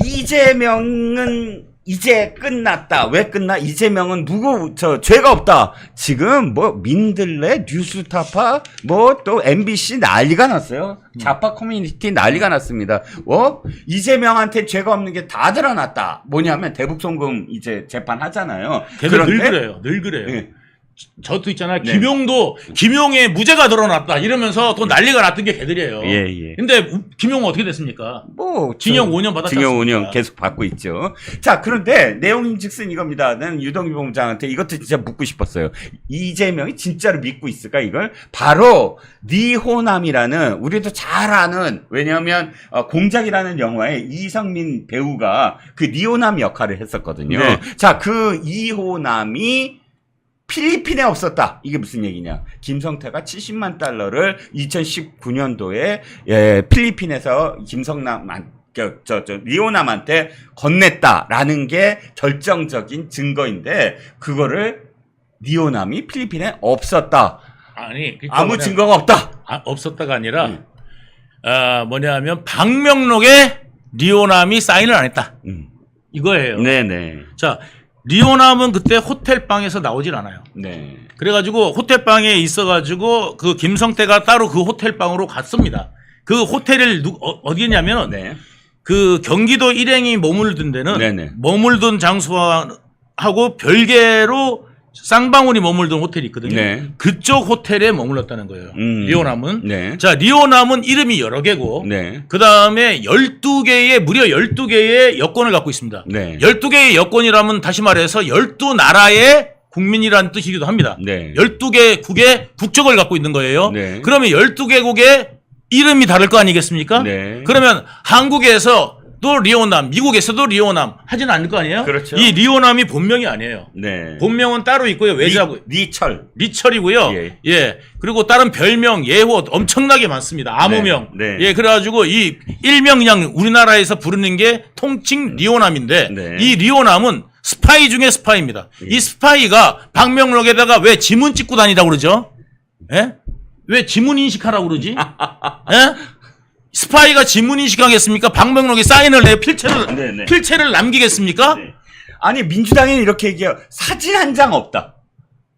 이재명은 이제 끝났다. 왜 끝나? 이재명은 죄가 없다. 지금 뭐 민들레, 뉴스타파, 뭐 또 MBC 난리가 났어요. 좌파 커뮤니티 난리가 났습니다. 이재명한테 죄가 없는 게 다 드러났다. 뭐냐면 대북송금 이제 재판하잖아요. 걔들 늘 그래요. 늘 그래요. 네. 저도 있잖아요. 네. 김용의 무죄가 드러났다 이러면서 또 난리가 났던 게 걔들이에요. 예. 근데 김용은 어떻게 됐습니까? 뭐 징역 5년 받았지 징역 않습니까? 5년 계속 받고 있죠. 자, 그런데 내용인즉슨 이겁니다. 나는 유동규 본부장한테 이것도 진짜 묻고 싶었어요. 이재명이 진짜로 믿고 있을까 이걸? 바로 리호남이라는 우리도 잘 아는, 왜냐하면 공작이라는 영화에 이성민 배우가 그 리호남 역할을 했었거든요. 네. 자, 그 이호남이 필리핀에 없었다. 이게 무슨 얘기냐? 김성태가 70만 달러를 2019년도에 필리핀에서 리오남한테 건넸다라는 게 결정적인 증거인데, 그거를 리오남이 필리핀에 없었다. 아니, 그러니까 아무 증거가 없다. 없었다가 아니라 뭐냐면 방명록에 리오남이 사인을 안 했다. 이거예요. 네네. 자, 리오남은 그때 호텔방에서 나오질 않아요. 네. 그래가지고 호텔방에 있어가지고 그 김성태가 따로 그 호텔방으로 갔습니다. 그 호텔을 어디냐면은 네. 그 경기도 일행이 머물던 데는 네네. 머물던 장소하고 별개로 쌍방울이 머물던 호텔이 있거든요. 네. 그쪽 호텔에 머물렀다는 거예요. 리오남은. 네. 자, 리오남은 이름이 여러 개고 네. 그 다음에 무려 12개의 여권을 갖고 있습니다. 네. 12개의 여권이라면 다시 말해서 12나라의 국민이라는 뜻이기도 합니다. 네. 12개국의 국적을 갖고 있는 거예요. 네. 그러면 12개국의 이름이 다를 거 아니겠습니까? 네. 그러면 한국에서 또 리오남, 미국에서도 리오남 하지는 않을 거 아니에요? 그렇죠. 이 리오남이 본명이 아니에요. 네. 본명은 따로 있고요. 외자고 리철이고요. 예. 예. 그리고 다른 별명, 예호 엄청나게 많습니다. 암호명. 네. 예. 그래가지고 이 일명 그냥 우리나라에서 부르는 게 통칭 리오남인데 네. 이 리오남은 스파이 중에 스파이입니다. 이 스파이가 방명록에다가 왜 지문 찍고 다니라고 그러죠? 예? 왜 지문 인식하라고 그러지? 예? 스파이가 지문 인식하겠습니까? 방명록에 사인을 내 필체를 남기겠습니까? 네. 아니, 민주당에는 이렇게 얘기해요. 사진 한 장 없다.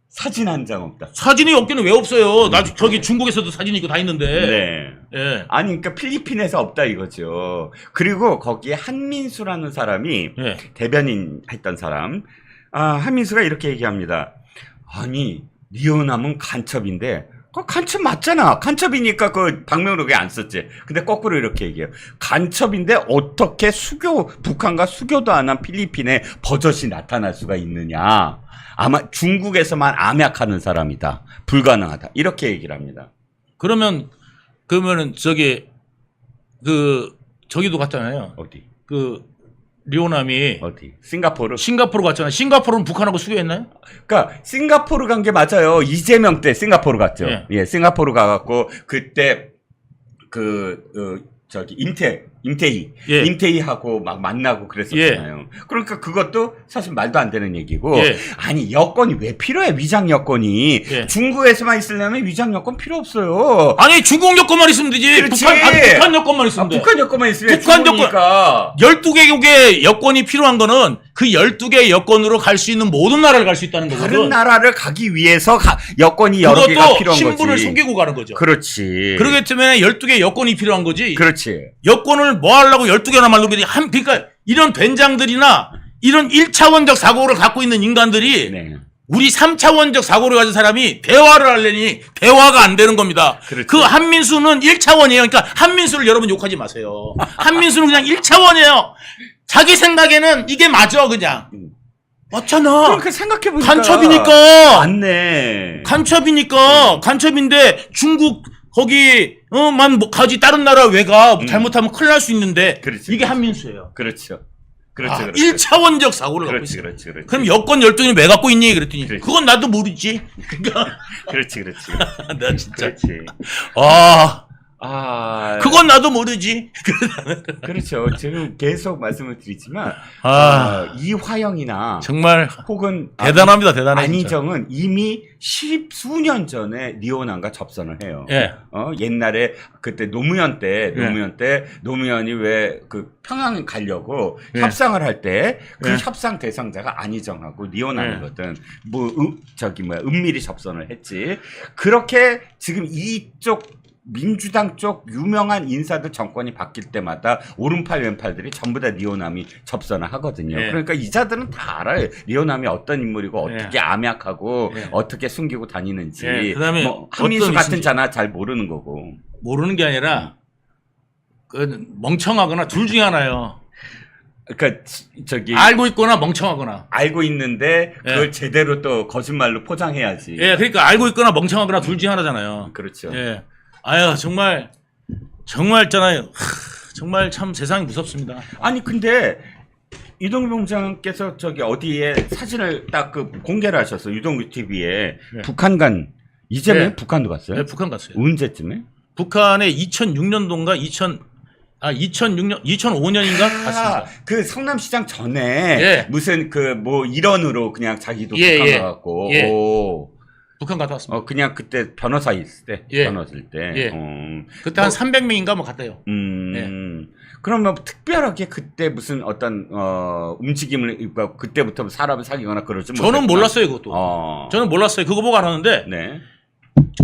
사진 한 장 없다. 사진이 없기는 왜 없어요? 나 저기 중국에서도 사진이 있고 다 있는데. 네. 예. 아니, 그러니까 필리핀에서 없다 이거죠. 그리고 거기에 한민수라는 사람이 예. 대변인 했던 사람. 한민수가 이렇게 얘기합니다. 아니, 리오남은 간첩인데 간첩 맞잖아. 간첩이니까 그 방명록에 안 썼지. 근데 거꾸로 이렇게 얘기해요. 간첩인데 어떻게 북한과 수교도 안 한 필리핀에 버젓이 나타날 수가 있느냐. 아마 중국에서만 암약하는 사람이다. 불가능하다. 이렇게 얘기를 합니다. 그러면은 저기도 갔잖아요. 어디? 리오남이 어디? 싱가포르 갔잖아요. 싱가포르는 북한하고 수교했나요? 그러니까 싱가포르 간 게 맞아요. 이재명 때 싱가포르 갔죠. 예, 싱가포르 가갖고 그때 임태희하고 막 만나고 그랬었잖아요. 그러니까 그것도 사실 말도 안 되는 얘기고. 아니, 여권이 왜 필요해? 위장 여권이. 중국에서만 있으려면 위장 여권 필요 없어요. 아니, 중국 여권만 있으면 되지. 북한 여권만 있으면 돼. 북한 여권만 있으면 북한 중국이니까. 12개국의 여권이 필요한 거는 그 12개의 여권으로 갈 수 있는 모든 나라를 갈 수 있다는 거거든. 다른 나라를 가기 위해서 여권이 여러 개가 필요한 거지. 신분을 속이고 가는 거죠. 그렇지. 그렇기 때문에 12개의 여권이 필요한 거지. 그렇지. 여권을 뭐 하려고 12개나 만들고 그러니까 이런 된장들이나 이런 1차원적 사고를 갖고 있는 인간들이 우리 3차원적 사고를 가진 사람이 대화를 하려니 대화가 안 되는 겁니다. 그렇지. 그 한민수는 1차원이에요. 그러니까 한민수를 여러분 욕하지 마세요. 한민수는 그냥 1차원이에요. 자기 생각에는 이게 맞아, 그냥. 맞잖아. 그렇게 생각해보니까. 간첩이니까. 맞네. 간첩인데 중국 거기만 가지 다른 나라 왜 가? 잘못하면 큰일 날 수 있는데. 그렇지, 이게 한민수예요. 그렇죠. 1차원적 사고를 갖고 있어. 그렇지. 그럼 여권 12개는 왜 갖고 있니? 그랬더니 그건 나도 모르지. 그러니까 그렇지. 나 진짜. 그렇지. 그건 나도 모르지. 그렇죠. 지금 계속 말씀을 드리지만 이화영이나 정말 혹은 대단합니다. 대단해. 안희정은 이미 10수년 전에 리오남과 접선을 해요. 예. 옛날에 그때 노무현 때 노무현이 왜 그 평양 가려고 예. 협상을 할 때 그 예. 협상 대상자가 안희정하고 리오남이거든. 은밀히 접선을 했지. 그렇게 지금 이쪽 민주당 쪽 유명한 인사들 정권이 바뀔 때마다 오른팔 왼팔들이 전부 다 리오남이 접선을 하거든요. 예. 그러니까 이 자들은 다 알아요. 리오남이 어떤 인물이고 예. 어떻게 암약하고 예. 어떻게 숨기고 다니는지. 예. 그다음에 한민수 어떤 같은 있는지. 자나 잘 모르는 거고. 모르는 게 아니라 그 멍청하거나 둘 중에 하나요. 그러니까 저기 알고 있거나 멍청하거나. 알고 있는데 그걸 예. 제대로 또 거짓말로 포장해야지. 예, 그러니까 알고 있거나 멍청하거나 둘 중에 하나잖아요. 그렇죠. 예. 아유, 정말 있잖아요. 정말 참 세상이 무섭습니다. 아니 근데 유동규 본부장께서 저기 어디에 사진을 딱 그 공개를 하셨어. 유동규 TV에 네. 북한 간 이재명 네. 북한도 갔어요? 네, 북한 갔어요. 언제쯤에? 북한에 2006년도인가 2006년 2005년인가 갔습니다. 그 성남시장 전에 예. 무슨 그 뭐 일원으로 그냥 자기도 예, 북한 예. 가갖고 예. 오. 북한 갔다 왔습니다. 그냥 그때 변호사 있을 때 예. 변호사일 때. 예. 그때 한 300명인가 뭐 갔대요. 그러면 특별하게 그때 무슨 어떤 움직임을 입고 그때부터 사람을 사귀거나 그러지 저는 못했구나. 몰랐어요, 그것도. 저는 몰랐어요. 그거 보고 알았는데. 네.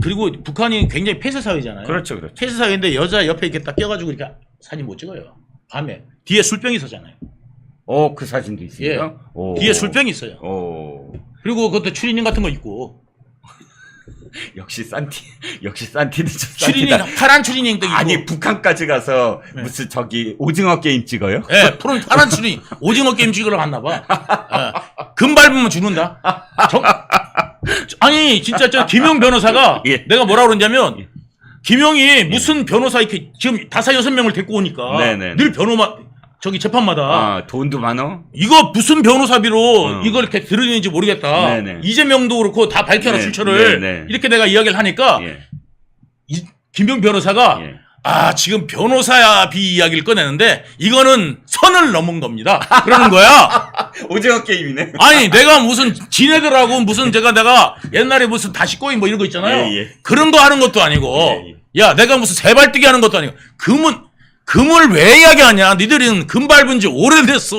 그리고 북한이 굉장히 폐쇄 사회잖아요. 그렇죠, 그렇죠. 폐쇄 사회인데 여자 옆에 이렇게 딱 껴가지고 이렇게 사진 못 찍어요. 밤에 뒤에 술병이 있었잖아요. 그 사진도 있어요. 오. 뒤에 술병이 있어요. 오. 그리고 그것도 추리닝 같은 거 있고. 역시 산티는 좀 추리닝 산티다. 파란 추리닝도 있고. 아니 북한까지 가서 네. 무슨 저기 오징어 게임 찍어요? 예, 파란 추리닝 오징어 게임 찍으러 갔나 봐. 예. 금 밟으면 죽는다. 아니 진짜 저 김용 변호사가 예. 내가 뭐라 그러냐면 김용이 무슨 변호사 이렇게 지금 5-6명을 데리고 오니까 네네네. 늘 저기 재판마다 돈도 많어? 이거 무슨 변호사비로 응. 이걸 이렇게 들으는지 모르겠다. 네네. 이재명도 그렇고 다 밝혀라 네, 출처를 네네. 이렇게 내가 이야기를 하니까 예. 김용 변호사가 예. 지금 변호사비 이야기를 꺼내는데 이거는 선을 넘은 겁니다. 그러는 거야. 오징어 게임이네. 아니 내가 무슨 지네들하고 무슨 내가 옛날에 무슨 다시 꼬인 뭐 이런 거 있잖아요. 예, 예. 그런 거 하는 것도 아니고 예, 야 내가 무슨 세발뜨기 하는 것도 아니고 금을 왜 이야기하냐? 니들은 금 밟은 지 오래됐어.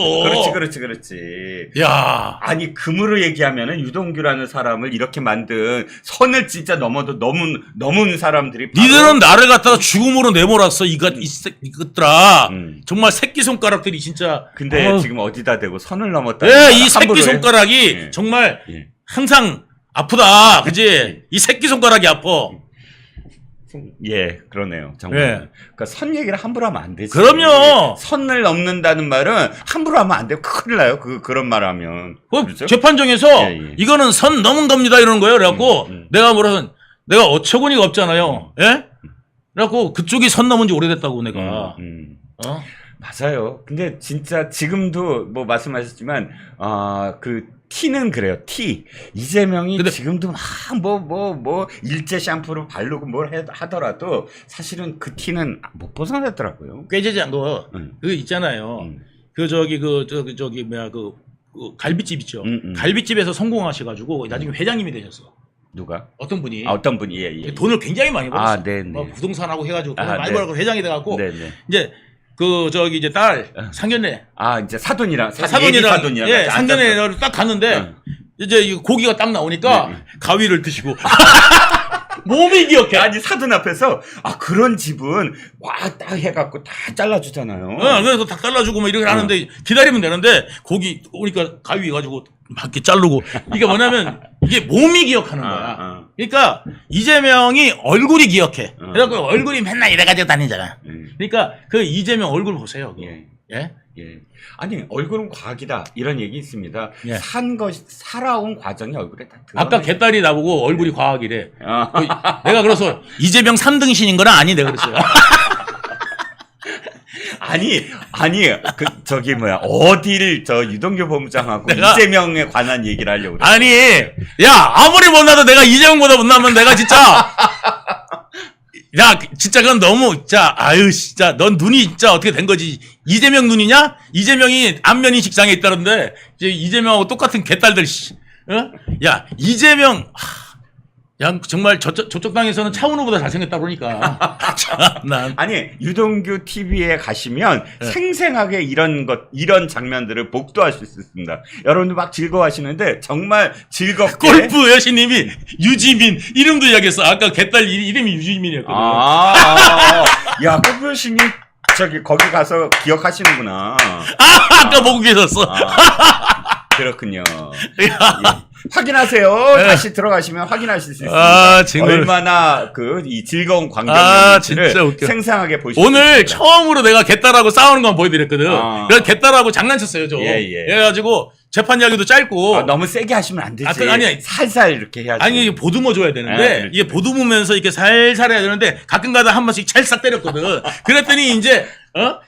그렇지. 야. 아니 금으로 얘기하면은 유동규라는 사람을 이렇게 만든 선을 진짜 넘은 사람들이 바로 니들은 나를 갖다가 죽음으로 내몰았어. 이것들아. 정말 새끼손가락들이 진짜. 근데 지금 어디다 대고 선을 넘었다. 예, 이 새끼손가락이 예. 정말 예. 항상 아프다. 그지? 이 새끼손가락이 아파. 예, 그러네요. 정말. 예. 그러니까 선 얘기를 함부로 하면 안 되지. 그럼요. 선을 넘는다는 말은 함부로 하면 안 돼요. 큰일 나요. 그런 말 하면. 그렇죠? 재판정에서 예. 이거는 선 넘은 겁니다. 이러는 거예요. 그래갖고 내가 어처구니가 없잖아요. 예? 그래갖고 그쪽이 선 넘은 지 오래됐다고 내가. 맞아요. 근데 진짜 지금도 뭐 말씀하셨지만 그 티는 그래요. 티. 이재명이 근데 지금도 막 뭐 일제 샴푸를 바르고 뭘 하더라도 사실은 그 티는 못 벗어났더라고요. 꾀재재한 거 그거 있잖아요. 그 갈비집 있죠. 갈비집에서 성공하셔가지고 나중에 회장님이 되셨어. 누가? 어떤 분이. 어떤 분이 예. 돈을 굉장히 많이 벌었어. 네네. 뭐 부동산하고 해가지고 돈을 많이 네. 벌고 회장이 돼갖고 네네. 이제 이제 딸 상견례. 이제 사돈이랑 사돈이랑 예, 상견례를 딱 갔는데 이제 이 고기가 딱 나오니까 가위를 드시고 몸이 기억해. 아니 사돈 앞에서 그런 집은 와 딱 해갖고 다 잘라주잖아요. 그래서 다 잘라주고 뭐 이렇게 하는데 기다리면 되는데 고기 오니까 가위 가지고 막 이렇게 자르고 이게 뭐냐면 이게 몸이 기억하는 거야. 그러니까 이재명이 얼굴이 기억해. 그래갖고 얼굴이 맨날 이래가지고 다니잖아. 그러니까 그 이재명 얼굴 보세요. 예? 아니 얼굴은 과학이다 이런 얘기 있습니다. 예. 살아온 과정이 얼굴에 다 드러나. 아까 개딸이 나보고 얼굴이 과학이래. 내가 그래서 이재명 3등신인 거는 아니 내가 그랬어요. 아니 어디를 유동규 본부장하고 이재명에 관한 얘기를 하려고 그래. 아니 야 아무리 못나도 내가 이재명보다 못나면 내가 진짜 야, 진짜 그건 너무, 자, 아유, 진짜, 넌 눈이 진짜 어떻게 된 거지? 이재명 눈이냐? 이재명이 안면 인식장애 있다는데, 이제 이재명하고 똑같은 개딸들, 씨. 어? 야, 이재명, 야, 정말 저쪽 당에서는 차은우보다 잘생겼다 그러니까. 난. 아니, 유동규 TV에 가시면 네. 생생하게 이런 장면들을 복도하실 수 있습니다. 여러분들 막 즐거워하시는데 정말 즐겁게. 골프 여신님이 유지민, 이름도 이야기했어. 아까 개딸 이름이 유지민이었거든. 야, 꼬부신이 저기 거기 가서 기억하시는구나. 아까 보고 계셨어. 그렇군요. 야. 예. 확인하세요. 네. 다시 들어가시면 확인하실 수 있습니다. 정말. 얼마나 이 즐거운 광경인지를 진짜 웃겨. 생생하게 보실 수 오늘 있습니다. 처음으로 내가 개딸하고 싸우는 건 보여드렸거든. 아. 그래서 개딸하고 장난쳤어요, 좀. 예, 예. 그래가지고 재판 이야기도 짧고. 너무 세게 하시면 안 되지. 아니, 살살 이렇게 해야지. 아니, 이게 보듬어 줘야 되는데, 네, 이게 보듬으면서 이렇게 살살 해야 되는데, 가끔 가다 한 번씩 찰싹 때렸거든. 그랬더니 이제,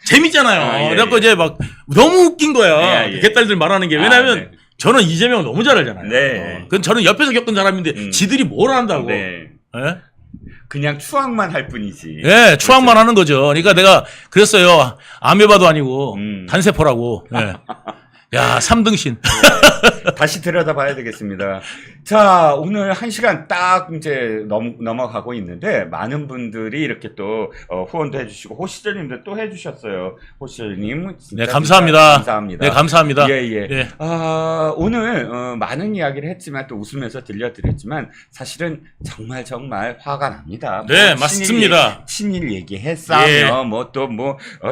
재밌잖아요. 예, 그래갖고 예. 이제 막, 너무 웃긴 거야. 예, 예. 개딸들 말하는 게. 왜냐면, 네. 저는 이재명을 너무 잘 알잖아요. 네. 그건 저는 옆에서 겪은 사람인데, 지들이 뭘 안다고. 네. 예? 그냥 추앙만 할 뿐이지. 예, 추앙만 하는 거죠. 그러니까 내가 그랬어요. 아메바도 아니고, 단세포라고. 예. 야, 3등신. 다시 들여다봐야 되겠습니다. 자, 오늘 1시간 딱 이제 넘어가고 있는데 많은 분들이 이렇게 또 후원도 해주시고 호시절님도 또 해주셨어요. 호시절님 진짜 네, 감사합니다. 감사합니다. 네, 감사합니다. 예. 예. 오늘 많은 이야기를 했지만 또 웃으면서 들려드렸지만 사실은 정말 화가 납니다. 네, 뭐 맞습니다. 친일 얘기했으며 예.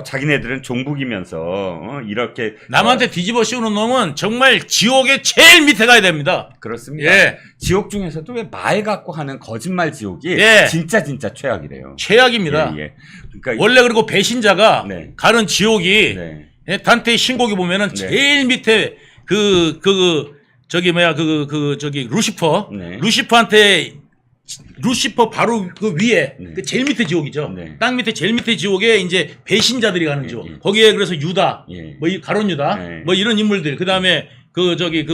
자기네들은 종북이면서 이렇게 남한테 뒤집어 씌우는 놈은 정말 지옥의 제일 밑에 가야 됩니다. 그렇습니다. 예. 지옥 중에서도 왜 말 갖고 하는 거짓말 지옥이 예. 진짜 최악이래요. 최악입니다. 예. 그러니까 원래 그리고 배신자가 네. 가는 지옥이 네. 예, 단테의 신곡에 보면은 네. 제일 밑에 저기 루시퍼 네. 루시퍼 바로 그 위에 네. 그 제일 밑에 지옥이죠. 네. 땅 밑에 제일 밑에 지옥에 이제 배신자들이 가는 지옥. 예. 거기에 그래서 유다, 예. 뭐 이 가론 유다, 네. 뭐 이런 인물들. 그다음에 저기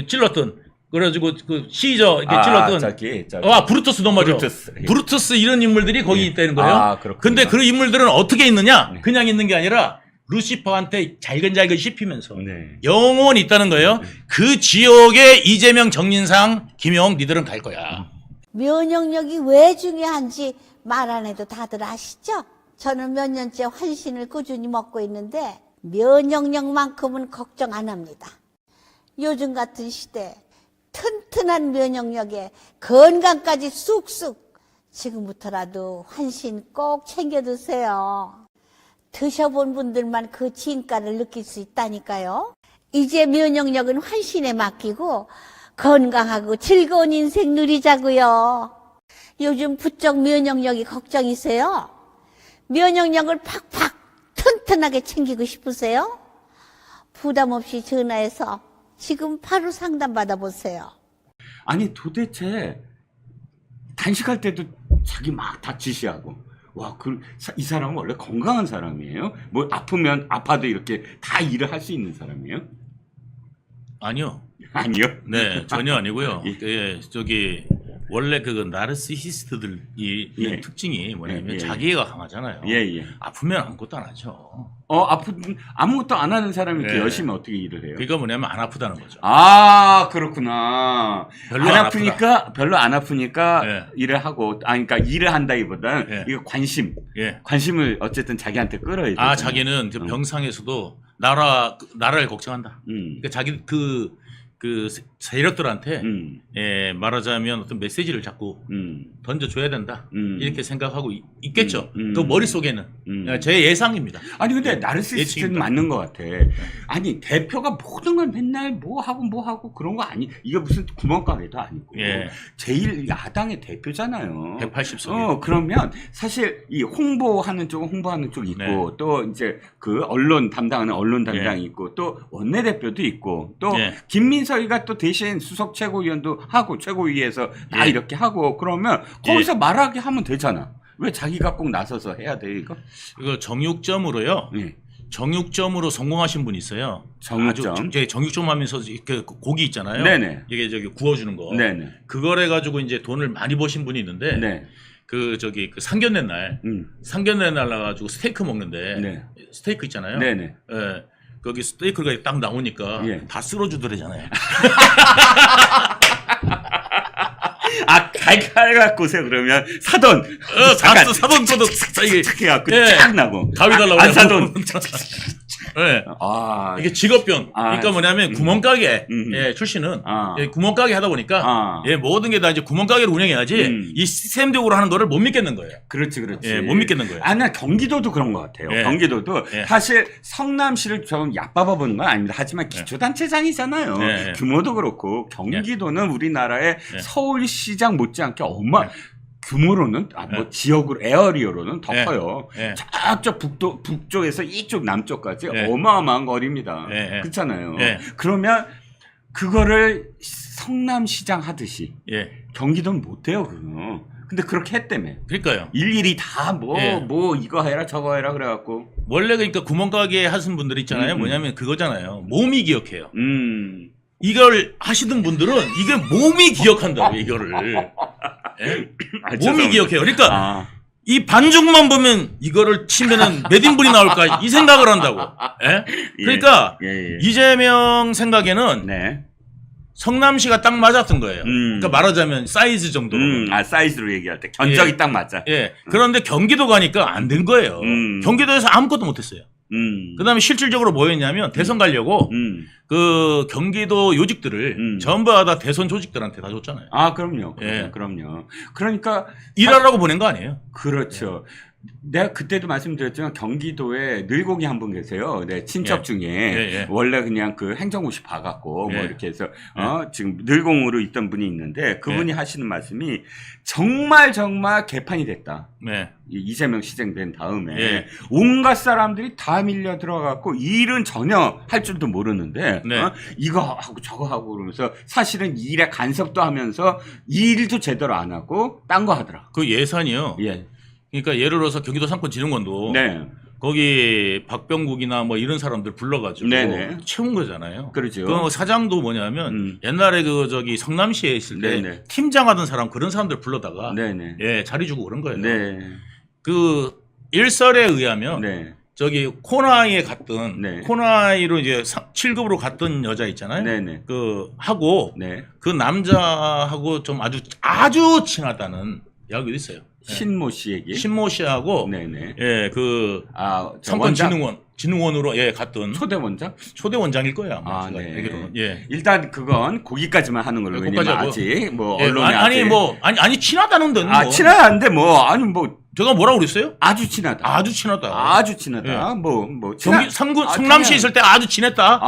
찔렀던 그래가지고 시저 이렇게 찔렀던 저기. 브루투스 너무 맞아. 브루투스. 예. 브루투스 이런 인물들이 거기 예. 있다는 거예요. 그렇군요. 근데 그 인물들은 어떻게 있느냐? 네. 그냥 있는 게 아니라 루시퍼한테 잘근잘근 씹히면서 네. 영원히 있다는 거예요. 그 지옥에 이재명, 정진상, 김용 니들은 갈 거야. 면역력이 왜 중요한지 말 안 해도 다들 아시죠? 저는 몇 년째 환신을 꾸준히 먹고 있는데 면역력만큼은 걱정 안 합니다. 요즘 같은 시대 튼튼한 면역력에 건강까지 쑥쑥 지금부터라도 환신 꼭 챙겨 드세요. 드셔본 분들만 그 진가를 느낄 수 있다니까요. 이제 면역력은 환신에 맡기고 건강하고 즐거운 인생 누리자고요. 요즘 부쩍 면역력이 걱정이세요? 면역력을 팍팍 튼튼하게 챙기고 싶으세요? 부담 없이 전화해서 지금 바로 상담 받아보세요. 아니 도대체 단식할 때도 자기 막 다 지시하고 이 사람은 원래 건강한 사람이에요? 뭐 아프면 아파도 이렇게 다 일을 할 수 있는 사람이에요? 아니요. 아니요. 네, 전혀 아니고요. 예. 예, 원래 나르시시스트들 예. 특징이 뭐냐면 예. 자기애가 강하잖아요. 예. 아프면 아무것도 안 하죠. 아무것도 안 하는 사람이 이렇게 예. 열심히 어떻게 일을 해요? 그러니까 뭐냐면 안 아프다는 거죠. 그렇구나. 별로 안 안 아프니까 별로 안 아프니까 예. 일을 하고 그러니까 일을 한다기보다는 예. 이거 예. 관심을 어쨌든 자기한테 끌어야 돼. 자기는 그 병상에서도 나라를 걱정한다. 그러니까 자기 그 세력들한테 말하자면 어떤 메시지를 자꾸 던져줘야 된다. 이렇게 생각하고 있겠죠. 그 머릿속에는. 제 예상입니다. 아니 근데 예. 나르시스트는 예측입니다. 맞는 것 같아. 아니 대표가 모든 걸 맨날 뭐 하고 그런 거 아니. 이게 무슨 구멍가게도 아니고 예. 제일 야당의 대표잖아요. 180석. 그러면 사실 이 홍보하는 쪽은 홍보하는 쪽이 있고 네. 또 이제 그 언론 담당하는 언론 담당이 예. 있고 또 원내대표도 있고 또 예. 김민석이가 또 대신 수석 최고위원도 하고 최고위에서 다 예. 이렇게 하고 그러면 거기서 말하게 하면 되잖아. 왜 자기가 꼭 나서서 해야 돼 이거? 이거 정육점으로요. 예. 정육점으로 성공하신 분이 있어요. 정육점. 정육점 하면서 그 고기 있잖아요. 네네. 이게 저기 구워주는 거. 네네. 그걸 해가지고 이제 돈을 많이 버신 분이 있는데 네. 그 상견례 날 상견례 날 나가지고 스테이크 먹는데 네. 스테이크 있잖아요. 네네. 예. 거기 스테이크가 딱 나오니까 예. 다 쓸어주더래잖아요. 아, 칼 갖고서 그러면 사돈. 다 사돈 거도 이게 해갖고 예. 쫙 나고. 가위 달라고. 안 사돈. 예. 아, 이게 직업병. 아, 그러니까 뭐냐면 구멍가게 예, 출신은 아. 예, 구멍가게 하다 보니까 아. 예, 모든 게 다 이제 구멍가게를 운영해야지 이 시스템적으로 하는 거를 못 믿겠는 거예요. 그렇지, 그렇지. 예, 못 믿겠는 거예요. 아, 나 경기도도 그런 것 같아요. 예. 경기도도 예. 사실 성남시를 좀 얕잡아 보는 건 아닙니다. 하지만 기초단체장이잖아요. 예. 규모도 그렇고 경기도는 우리나라의 서울시장 못지않게 규모로는 예. 지역으로 에어리어로는 더 예. 커요. 예. 저쪽 북쪽에서 이쪽 남쪽까지 예. 어마어마한 거리입니다. 예. 그렇잖아요. 예. 그러면 그거를 성남시장 하듯이 예. 경기도는 못해요, 그거. 근데 그렇게 했다며. 그러니까요. 일일이 다 예. 이거 해라 저거 해라 그래갖고. 원래 그러니까 구멍가게 하신 분들 있잖아요. 뭐냐면 그거잖아요. 몸이 기억해요. 이걸 하시던 분들은 이게 몸이 기억한다고 이거를. 예? 아, 몸이 죄송합니다. 기억해요. 그러니까 아, 이 반죽만 보면 이거를 치면은 몇 인분이 나올까 이 생각을 한다고. 예? 그러니까 예. 이재명 생각에는 네. 성남시가 딱 맞았던 거예요. 그러니까 말하자면 사이즈 정도로. 아, 사이즈로 얘기할 때 견적이 예. 딱 맞아. 예. 그런데 경기도 가니까 안 된 거예요. 경기도에서 아무것도 못했어요. 그다음에 실질적으로 뭐였냐면 대선 가려고 그 경기도 요직들을 전부 다 대선 조직들한테 다 줬잖아요. 아, 그럼요. 예. 그럼요. 그러니까 일하라고 보낸 거 아니에요. 그렇죠. 내가 그때도 말씀드렸지만 경기도에 늘공이 한 분 계세요. 내 친척 예. 중에 예. 원래 그냥 그 행정고시 봐갖고 뭐 예. 이렇게 해서 지금 늘공으로 있던 분이 있는데 그분이 하시는 말씀이 정말 개판이 됐다. 네. 이재명 시장된 다음에 예. 온갖 사람들이 다 밀려 들어갔고 일은 전혀 할 줄도 모르는데 네. 이거 하고 저거 하고 그러면서 사실은 일에 간섭도 하면서 일도 제대로 안 하고 딴 거 하더라. 그 예산이요. 예. 그러니까 예를 들어서 경기도 상권진흥원도 네. 거기 박병국이나 뭐 이런 사람들 불러가지고 네네. 채운 거잖아요. 그렇죠. 그 사장도 뭐냐면 옛날에 그 성남시에 있을 때 네네. 팀장 하던 사람 그런 사람들 불러다가 네네. 예 자리 주고 그런 거예요. 네. 그 일설에 의하면 네. 저기 코나이에 갔던 네. 코나이로 이제 7급으로 갔던 여자 있잖아요. 네네. 그 하고 네. 그 남자하고 좀 아주 친하다는 이야기도 있어요. 신모 씨 얘기. 신모 씨하고 네네. 예, 그 아, 진흥원으로 예 갔던 초대 원장? 초대 원장일 거예요 아마. 아, 제가 네. 알기로는. 예. 일단 그건 거기까지만 하는 걸로. 네, 왜냐면 거기까지 아직 뭐 예, 언론이 아니 친하다는데 뭐. 아, 친한데 뭐 아니 뭐 제가 뭐라고 그랬어요? 아주 친하다. 아주 친하다. 아주 친하다. 예. 뭐 경기 성남시에 있을 때 아주 친했다.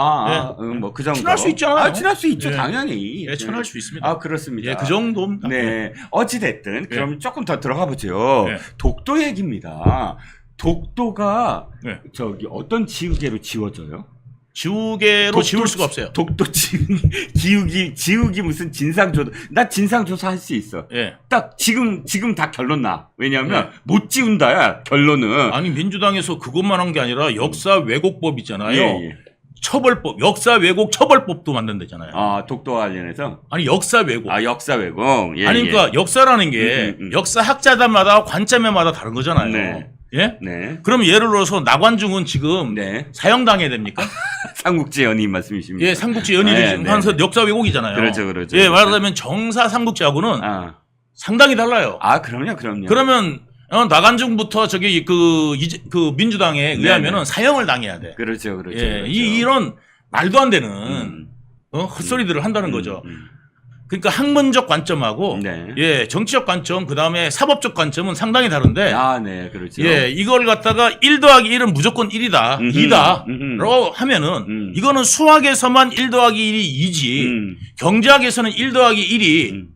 뭐 그 정도. 친할 수 있잖아요. 아, 친할 수 있죠. 예. 당연히. 예, 친할 수 있습니다. 아, 그렇습니다. 예, 그 정도입니다. 네. 어찌 됐든 그럼 조금 더 들어가 보죠. 예. 독도 얘기입니다. 독도가 예. 저기 어떤 지우개로 지워져요? 지우개로 지울 수가 없어요. 독도 지우기 무슨 진상조사. 나 진상조사 할 수 있어. 예. 딱 지금 다 결론 나. 왜냐면 못 지운다야 결론은. 아니 민주당에서 그것만 한 게 아니라 역사 왜곡법 있잖아요. 예. 처벌법, 역사 왜곡 처벌법도 만든다잖아요. 아, 독도와 관련해서. 아니 역사 왜곡. 아, 역사 왜곡. 예, 아니 그러니까 역사라는 게 역사 학자들마다 관점마다 다른 거잖아요. 네. 예? 네. 그럼 예를 들어서 나관중은 지금 네. 사형당해야 됩니까? 삼국지 연임 말씀이십니까? 예, 삼국지 연일이 네, 지금 네. 하면서 역사 왜곡이잖아요. 그렇죠. 예, 말하자면 정사 삼국지하고는 아, 상당히 달라요. 그럼요. 그러면 나관중부터 저기 그 민주당에 의하면은 사형을 당해야 돼. 그렇죠. 예, 그렇죠. 이런 말도 안 되는 헛소리들을 한다는 거죠. 그러니까 학문적 관점하고 네. 예, 정치적 관점, 그다음에 사법적 관점은 상당히 다른데 아, 네. 그렇죠. 예, 이걸 갖다가 1 더하기 1은 무조건 1이다. 2다라고 하면은 이거는 수학에서만 1 더하기 1이 2지. 경제학에서는 1 더하기 1이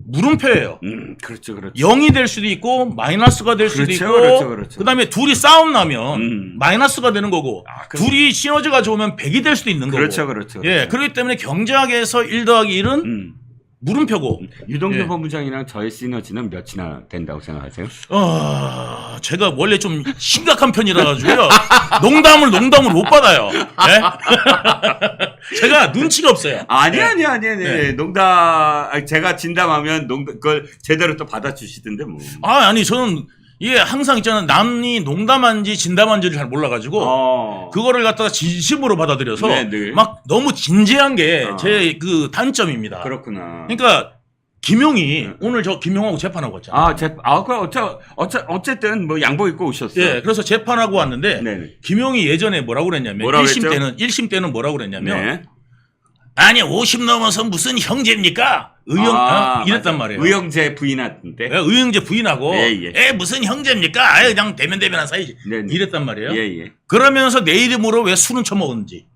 물음표예요. 그렇죠. 0이 될 수도 있고 마이너스가 될 수도 그렇죠, 있고 그렇죠. 그다음에 둘이 싸움 나면 마이너스가 되는 거고 둘이 시너지가 좋으면 100이 될 수도 있는 거고. 그렇죠. 예, 그렇기 때문에 경제학에서 1 더하기 1은 물음표고. 유동규 예. 본부장이랑 저의 시너지는 몇이나 된다고 생각하세요? 제가 원래 좀 심각한 편이라 가지고요. 농담을 못 받아요. 예? 제가 눈치가 없어요. 아니. 네. 농담, 제가 진담하면 그걸 제대로 또 받아주시던데, 뭐. 아니 저는 이게 항상 있잖아요. 남이 농담한지 진담한지를 잘 몰라가지고 그거를 갖다가 진심으로 받아들여서 네. 막 너무 진지한 게 제 그 단점입니다. 그렇구나. 그러니까 김용이 오늘 저 김용하고 재판하고 왔잖아요. 어쨌든 뭐 양복 입고 오셨어요. 예, 그래서 재판하고 왔는데 네네. 김용이 예전에 뭐라고 그랬냐면 뭐라고 1심 때는 뭐라고 그랬냐면 네. 아니 50 넘어서 무슨 형제입니까? 이랬단 말이에요. 의형제 부인한테. 예, 의형제 부인하고 예. 무슨 형제입니까? 아유 그냥 대면대면한 사이지. 네네. 이랬단 말이에요. 예. 그러면서 내 이름으로 왜 술은 처먹었는지.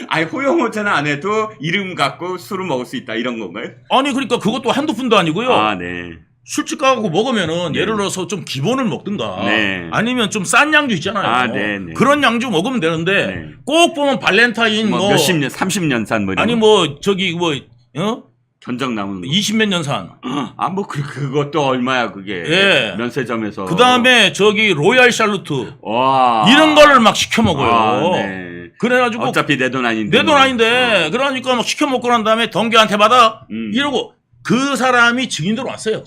아니 호영호자는 안 해도 이름 갖고 술을 먹을 수 있다 이런 건가요? 아니 그러니까 그것도 한두 푼도 아니고요. 아, 네. 술집 가고 먹으면은 네. 예를 들어서 좀 기본을 먹든가 네. 아니면 좀 싼 양주 있잖아요. 아, 네. 그런 양주 먹으면 되는데 네. 꼭 보면 발렌타인 뭐 몇십 년, 30년 산 뭐. 이런 아니 거. 뭐 저기 견적 남은 거. 20몇 년 산. 뭐 그것도 얼마야 그게. 예. 면세점에서. 그다음에 저기 로얄 샬루트 와. 이런 거를 막 시켜 먹어요. 아, 네. 그래가지고 어차피 내 돈 아닌데. 내 돈 아닌데 그러니까 막 시켜 먹고 난 다음에 덩기한테 받아 이러고 그 사람이 증인으로 왔어요.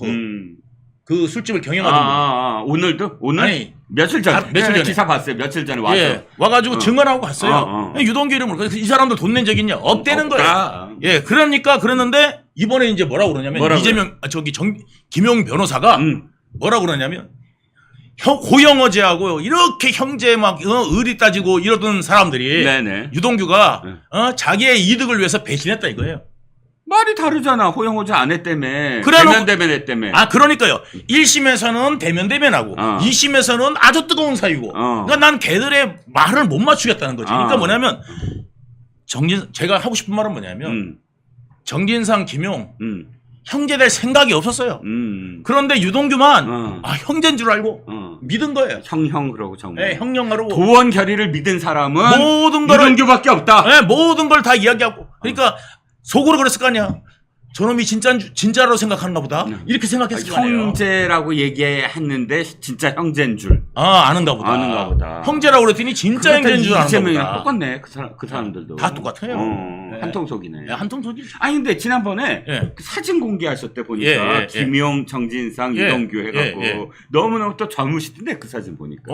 그 술집을 경영하던 분. 오늘도? 오늘? 아니, 며칠 전. 며칠 전에. 기사 봤어요. 며칠 전에 와서. 예, 와가지고 증언하고 갔어요. 유동규 이름으로. 그래서 이 사람들 돈 낸 적 있냐? 없대는 거야. 예, 그러니까 그랬는데 이번에 이제 뭐라고 그러냐면 김용 변호사가 뭐라고 그러냐면 고영어제하고 이렇게 형제 막 의리 따지고 이러던 사람들이 네네. 유동규가 자기의 이득을 위해서 배신했다 이거예요. 말이 다르잖아. 호영호제 안 했다며. 그래놓고- 대면 했다며. 그러니까요. 1심에서는 대면대면하고 2심에서는 아주 뜨거운 사유고. 그러니까 난 걔들의 말을 못 맞추겠다는 거지. 그러니까 뭐냐면 제가 하고 싶은 말은 뭐냐면 정진상, 김용 형제 될 생각이 없었어요. 그런데 유동규만 형제인 줄 알고 믿은 거예요. 형형 그러고 정말. 네, 형령하고 도원 결의를 믿은 사람은 모든 거를 유동규밖에 없다. 네, 모든 걸 다 이야기하고. 그러니까 속으로 그랬을 거 아니야. 저놈이 진짜로 생각하는가 보다. 이렇게 생각했을 거 아니에요. 형제라고 얘기했는데 진짜 형제인 줄. 아는가 보다. 아는가 보다. 형제라고 그랬더니 진짜 형제인 줄 아는가 이재명이랑 보다. 똑같네. 그 사람들도. 다 똑같아요. 네. 한통속이네. 한통속이지. 아니 근데 지난번에 예. 그 사진 공개하셨을 때 보니까 김용, 정진상, 유동규 해갖고 너무너무 또 젊으시던데 그 사진 보니까.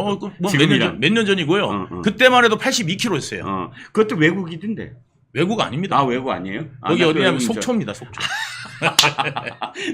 몇 년 전이고요. 그때만 해도 82kg였어요. 그것도 외국이던데. 외국 아닙니다. 외국 아니에요? 여기 어디냐면 속초입니다. 속초.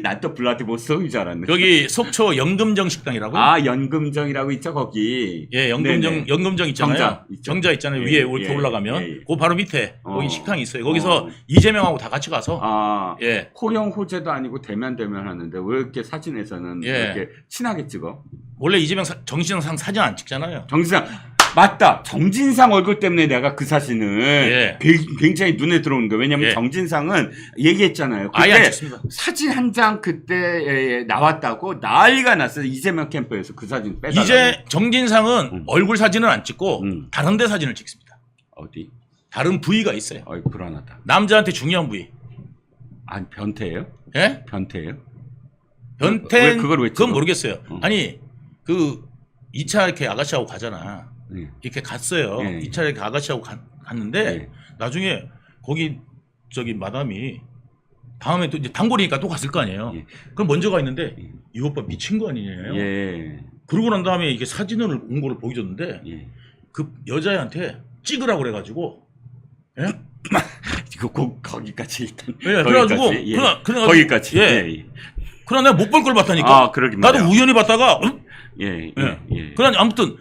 난 또 블라디보스톡인 줄 알았네. 여기 속초 연금정 식당이라고. 연금정이라고 있죠 거기. 예, 연금정 있잖아요. 정자 있잖아요. 위에 이렇게 올라가면 그 바로 밑에 거기 식당이 있어요. 거기서 이재명하고 다 같이 가서. 예. 호영 호재도 아니고 대면 하는데 왜 이렇게 사진에서는 이렇게 친하게 찍어? 원래 정진상 사진 안 찍잖아요. 정진상 맞다. 정진상 얼굴 때문에 내가 그 사진을 굉장히 눈에 들어오는 거예요. 왜냐면 정진상은 얘기했잖아요. 그때 아예 안 찍습니다. 사진 한 장 그때 나왔다고 난리가 났어요. 이재명 캠프에서 그 사진 빼달라고. 이제 정진상은 얼굴 사진은 안 찍고 다른 데 사진을 찍습니다. 어디? 다른 부위가 있어요. 불안하다. 남자한테 중요한 부위. 변태예요? 예? 변태예요? 변태 그걸 왜 찍어? 그건 모르겠어요. 아니 그 2차 이렇게 아가씨하고 가잖아. 이렇게 갔어요. 2차 이렇게 아가씨하고 갔는데 나중에 거기 마담이 다음에 또 이제 단골이니까 또 갔을 거 아니에요. 그럼 먼저 가 있는데 이 오빠 미친 거 아니에요? 그러고 난 다음에 이게 사진을 온 거를 보여줬는데 그 여자애한테 찍으라고 그래가지고 이거 꼭 거기까지 일단. 그래가지고 거기까지. 그러나 내가 못 볼 걸 봤다니까. 그러긴 나도 말이야. 우연히 봤다가 그러나 아무튼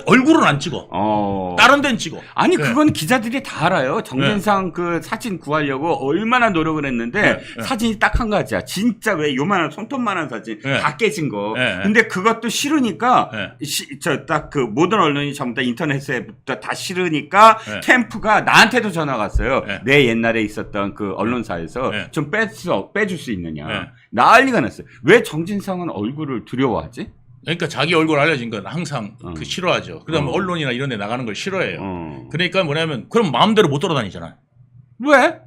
얼굴은 안 찍어. 다른 데는 찍어. 아니 그건 기자들이 다 알아요. 정진상 그 사진 구하려고 얼마나 노력을 했는데 사진이 딱 한 가지야. 진짜 왜 요만한 손톱만한 사진 다 깨진 거. 근데 그것도 싫으니까 딱 그 모든 언론이 전부 다 인터넷에부터 다 싫으니까 캠프가 나한테도 전화 갔어요. 내 옛날에 있었던 그 언론사에서 좀 빼줄 수 있느냐. 난리가 났어요. 왜 정진상은 얼굴을 두려워하지? 그러니까 자기 얼굴 알려진 건 항상 그 싫어하죠. 그다음에 언론이나 이런 데 나가는 걸 싫어해요. 그러니까 뭐냐면 그럼 마음대로 못 돌아다니잖아. 왜?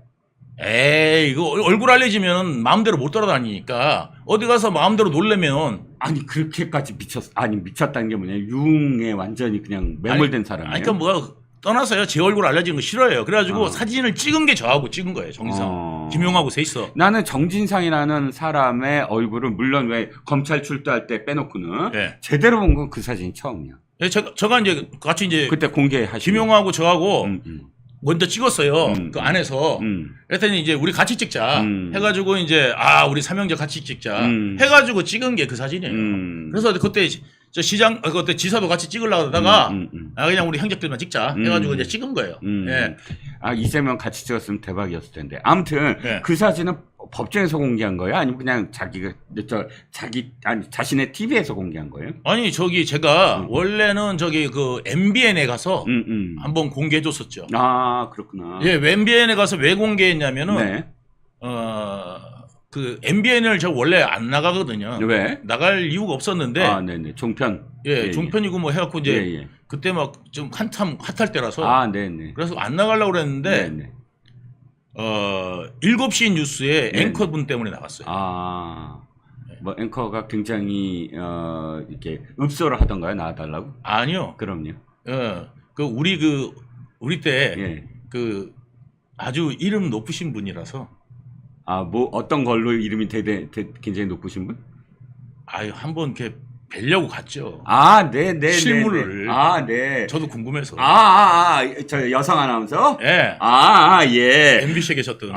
에이, 이거 얼굴 알려지면 마음대로 못 돌아다니니까 어디 가서 마음대로 놀려면 아니 그렇게까지 미쳤다는 게 뭐냐, 유흥에 완전히 그냥 매몰된 사람이에요. 아니, 그러니까 뭐 떠나서요. 제 얼굴 알려지는 거 싫어해요. 그래가지고 사진을 찍은 게 저하고 찍은 거예요. 정진상, 김용하고 셋이서. 나는 정진상이라는 사람의 얼굴을 물론 왜 검찰 출두할 때 빼놓고는 네. 제대로 본 건 그 사진이 처음이야. 예, 제가 이제 같이 이제 그때 공개하시고 김용하고 저하고 먼저 찍었어요. 음. 그 안에서. 그랬더니 이제 우리 같이 찍자. 해가지고 이제 우리 삼형제 같이 찍자. 해가지고 찍은 게 그 사진이에요. 그래서 그때 저 시장, 그때 지사도 같이 찍으려고 하다가 그냥 우리 형제들만 찍자. 해가지고 이제 찍은 거예요. 예. 이재명 같이 찍었으면 대박이었을 텐데. 아무튼 네. 그 사진은 법정에서 공개한 거예요? 아니면 그냥 자신의 TV에서 공개한 거예요? 아니, 제가 원래는 그 MBN에 가서 한번 공개해줬었죠. 아, 그렇구나. 예, MBN에 가서 왜 공개했냐면은, 네. 그 MBN을 저 원래 안 나가거든요. 왜? 나갈 이유가 없었는데, 네네. 종편. 예, 종편이고 뭐 해갖고 이제 예. 그때 막 좀 한참 핫할 때라서, 네네. 그래서 안 나가려고 그랬는데, 네네. 7시 뉴스에 네. 앵커분 때문에 나갔어요. 뭐 앵커가 굉장히 이렇게 읍소를 하던가요? 나와달라고? 아니요. 그럼요. 우리 때 예. 아주 이름 높으신 분이라서, 뭐 어떤 걸로 이름이 굉장히 높으신 분? 한번 이렇게 뵈려고 갔죠. 네네. 실물을. 네. 저도 궁금해서. 저 여성 아나운서? 예. 예. MBC에 계셨던.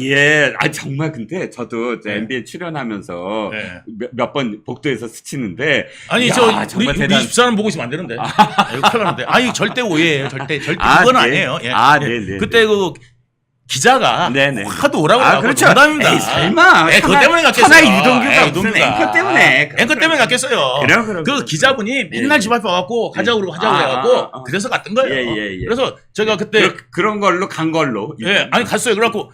예. 정말 근데 저도 네. MBN 출연하면서 네. 몇 번 복도에서 스치는데. 아니, 정말 우리 집사람 보고 있으면 안 되는데. 이거 큰일 나는데. 절대 오해예요. 절대 그건 네. 아니에요. 예. 네네. 그때 기자가 네네. 하도 오라고 하고 그렇죠. 농담입니다. 에이, 설마. 그것 때문에 갔겠어요. 천하 유동규가 무슨 앵커 때문에. 앵커 때문에 갔겠어요. 그럼. 그 기자분이 맨날 집 앞에 와갖고 가자고 해갖고 그래서 갔던 거예요. 예. 그래서 제가 그때 그런 걸로 간 걸로. 예, 갔어요. 그래갖고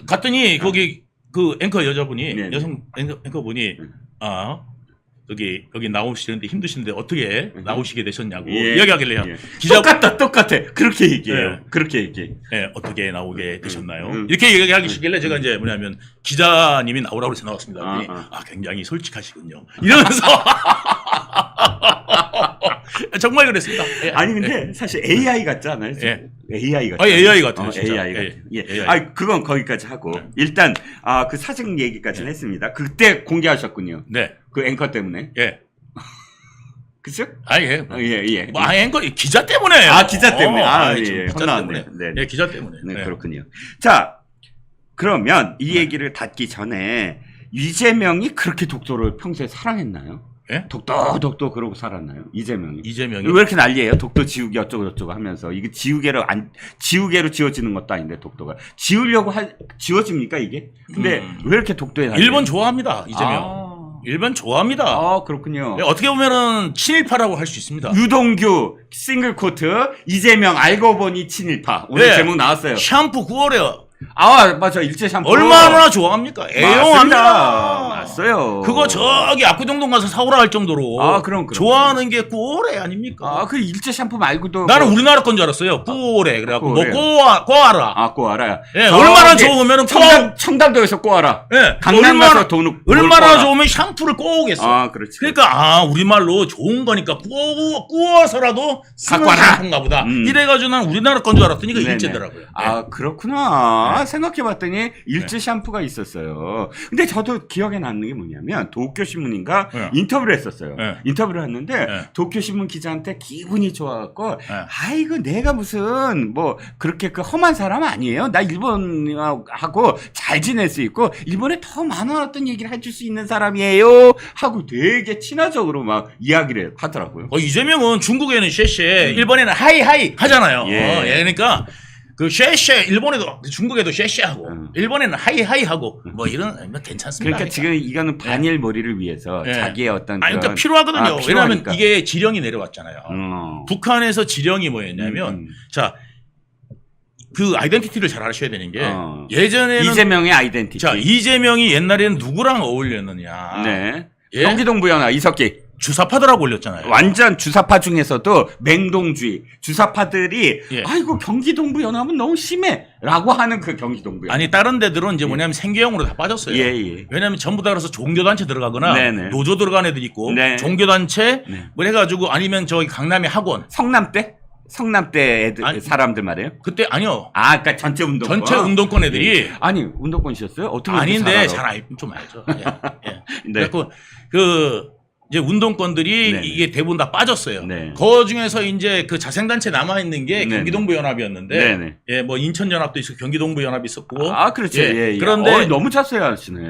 갔더니 거기 그 앵커 여자분이 네네. 여성 앵커분이 여기 나오시는데 힘드신데 어떻게 나오시게 되셨냐고 예. 이야기하길래요. 예. 기자 똑같아. 그렇게 얘기해요. 네. 그렇게 얘기해. 예, 어떻게 나오게 되셨나요? 이렇게 얘기하시길래 제가 이제 뭐냐면 기자님이 나오라고 해서 나왔습니다. 굉장히 솔직하시군요. 이러면서 정말 그랬습니다. 예. 아니 근데 사실 AI 같지 않아요? 예. AI 같아. AI 같아요. 진짜. AI 같아. 예. AI. 그건 거기까지 하고 일단 그 사진 얘기까지는 했습니다. 그때 공개하셨군요. 네. 그 앵커 때문에. 예. 그죠? 예. 예. 뭐 앵커 기자 때문에요. 기자 때문에. 예. 기자 혼나왔네. 때문에. 네, 기자 때문에. 네, 그렇군요. 자, 그러면 이 얘기를 닫기 전에 이재명이 그렇게 독도를 평소에 사랑했나요? 예? 독도 그러고 살았나요? 이재명이. 이재명이 왜 이렇게 난리예요? 독도 지우기 어쩌고 하면서 이게 지우개로 지워지는 것도 아닌데 독도가 지워집니까 이게? 근데 왜 이렇게 독도에 난리예요? 일본 좋아합니다. 이재명. 일본 좋아합니다. 그렇군요. 네, 어떻게 보면은 친일파라고 할 수 있습니다. 유동규 싱글 코트 이재명 알고 보니 친일파 오늘 네. 제목 나왔어요. 샴푸 9월에 맞아 일제 샴푸 얼마나 좋아합니까? 애용합니다. 맞어요. 그거 저기 압구정동 가서 사오라 할 정도로 그럼. 좋아하는 게 9월에 아닙니까? 그 일제 샴푸 말고도 나는 우리나라 건 줄 알았어요. 9월에 그래갖고 뭐 꼬아래. 꼬아라. 꼬아라. 예, 얼마나 좋으면은 청담도에서 꼬아라. 예, 강남 가서 돈 얼마나 좋으면 샴푸를 꼬우겠어. 그렇지. 그러니까 우리말로 좋은 거니까 꼬어서라도 갖고 와라. 샴푸인가 보다. 이래가지고 난 우리나라 건 줄 알았더니 이거 일제더라고요. 그렇구나. 네. 생각해봤더니 일제 샴푸가 있었어요. 근데 저도 기억에 남는 게 뭐냐면 도쿄신문인가 네. 인터뷰를 했었어요. 네. 인터뷰를 했는데 네. 도쿄신문 기자한테 기분이 좋아갖고 네. 이거 내가 무슨 뭐 그렇게 험한 사람 아니에요. 나 일본하고 잘 지낼 수 있고 일본에 더 많은 어떤 얘기를 해줄 수 있는 사람이에요 하고 되게 친화적으로 막 이야기를 하더라고요. 이재명은 중국에는 쉐쉐, 일본에는 하이하이 하잖아요. 예. 그러니까 그 쉐쉐 일본에도 중국에도 쉐쉐하고 일본에는 하이하이하고 뭐 이런 괜찮습니다. 그러니까 지금 이거는 반일 머리를 위해서 자기의 어떤 그러니까 필요하거든요. 왜냐하면 필요하니까. 이게 지령이 내려왔잖아요. 북한에서 지령이 뭐였냐면 자, 그 아이덴티티를 잘 아셔야 되는 게 예전에는 이재명의 아이덴티티. 자, 이재명이 옛날에는 누구랑 어울렸느냐. 네. 예? 경기동부연화 이석기. 주사파들하고 올렸잖아요. 완전 주사파 중에서도 맹동주의 주사파들이 예. 아이고 경기동부 연합은 너무 심해라고 하는 그 경기동부 연합. 아니 다른 데들은 이제 뭐냐면 생계형으로 다 빠졌어요. 예. 왜냐하면 전부 다 그래서 종교단체 들어가거나 네네. 노조 들어간 애들 있고 네. 종교단체 네. 뭐 해가지고 아니면 저기 강남의 학원 성남대 애들 아니, 사람들 말이에요. 그때 아니요. 아, 그러니까 전체 운동권. 전체 운동권 애들이 예. 아니 운동권이셨어요? 어떻게 아닌데 그렇게 좀 알죠. 예. 예. 네. 그래갖고 그 이제 운동권들이 네네. 이게 대부분 다 빠졌어요. 네. 그 중에서 이제 그 자생단체 남아 있는 게 네네. 경기동부 연합이었는데, 네네. 예, 뭐 인천 연합도 있었고 경기동부 연합이 있었고, 아, 그렇죠. 예. 그런데 너무 자세히 하시네.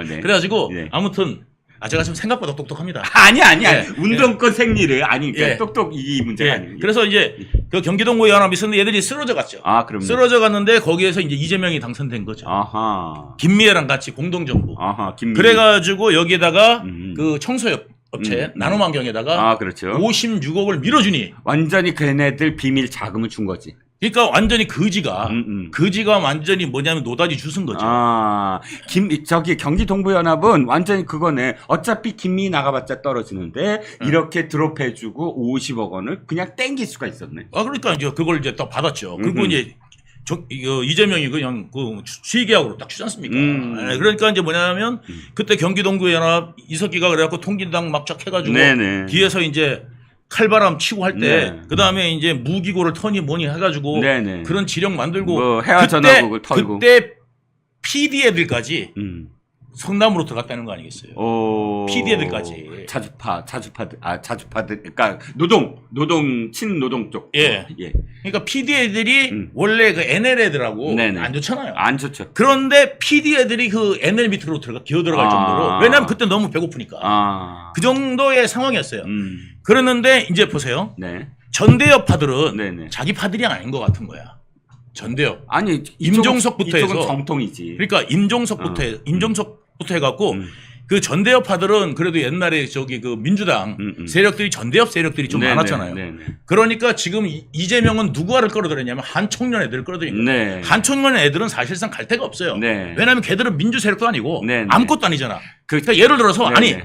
네. 그래가지고 예. 아무튼 제가 지금 생각보다 똑똑합니다. 아니. 예. 운동권 생리를 아니 그러니까 예. 똑똑 이 문제가 예. 아니에요. 그래서 이제 그 경기동부 연합이 있었는데 얘들이 쓰러져 갔죠. 아, 그럼요. 쓰러져 갔는데 거기에서 이제 이재명이 당선된 거죠. 아하. 김미애랑 같이 공동정부. 김 그래가지고 여기에다가 음. 그 청소업 업체 나눔환경에다가 아, 그렇죠. 56억을 밀어주니. 완전히 걔네들 비밀 자금을 준 거지. 그러니까 완전히 거지가 음. 거지가 완전히 뭐냐면 노다지 주순 거죠. 저기 경기동부연합은 완전히 그거네. 어차피 김미 나가봤자 떨어지는데 이렇게 드롭해주고 50억 원을 그냥 땡길 수가 있었네. 그러니까 이제 그걸 이제 또 받았죠. 그리고 이제 이거 이재명이 그냥 그 수의계약으로 딱 주지 않습니까? 예, 그러니까 이제 뭐냐면 그때 경기동부연합 이석기가 그래갖고 통진당 막 쫙 해가지고 네네. 뒤에서 이제 칼바람 치고 할 때 네. 그 다음에 이제 무기고를 터니 뭐니 해가지고 네네. 그런 지령 만들고 뭐 해화 전화국을 털고. 그때 PD 애들까지 음. 성남으로 들어갔다는 거 아니겠어요? PD 애들까지. 자주파들, 그러니까 친노동 쪽. 예. 예. 그러니까 PD 애들이 원래 그 NL 애들하고 네네. 안 좋잖아요. 안 좋죠. 그런데 PD 애들이 그 NL 밑으로 기어 들어갈 정도로. 왜냐면 그때 너무 배고프니까. 그 정도의 상황이었어요. 그랬는데 이제 보세요. 네. 전대협파들은 네네. 자기 파들이 아닌 것 같은 거야. 전대협. 아니, 임종석부터 이쪽은 해서. 정통이지. 그러니까 임종석부터 해갖고 그 전대협파들은 그래도 옛날에 저기 그 민주당 세력들이 전대협 세력들이 좀 많았잖아요. 네네. 그러니까 지금 이재명은 누구를 끌어들였냐면 한총련 애들을 끌어들인 거예요. 네. 한총련 애들은 사실상 갈 데가 없어요. 네. 왜냐하면 걔들은 민주 세력도 아니고 네네. 아무것도 아니잖아. 그- 그러니까 예를 들어서 네네. 아니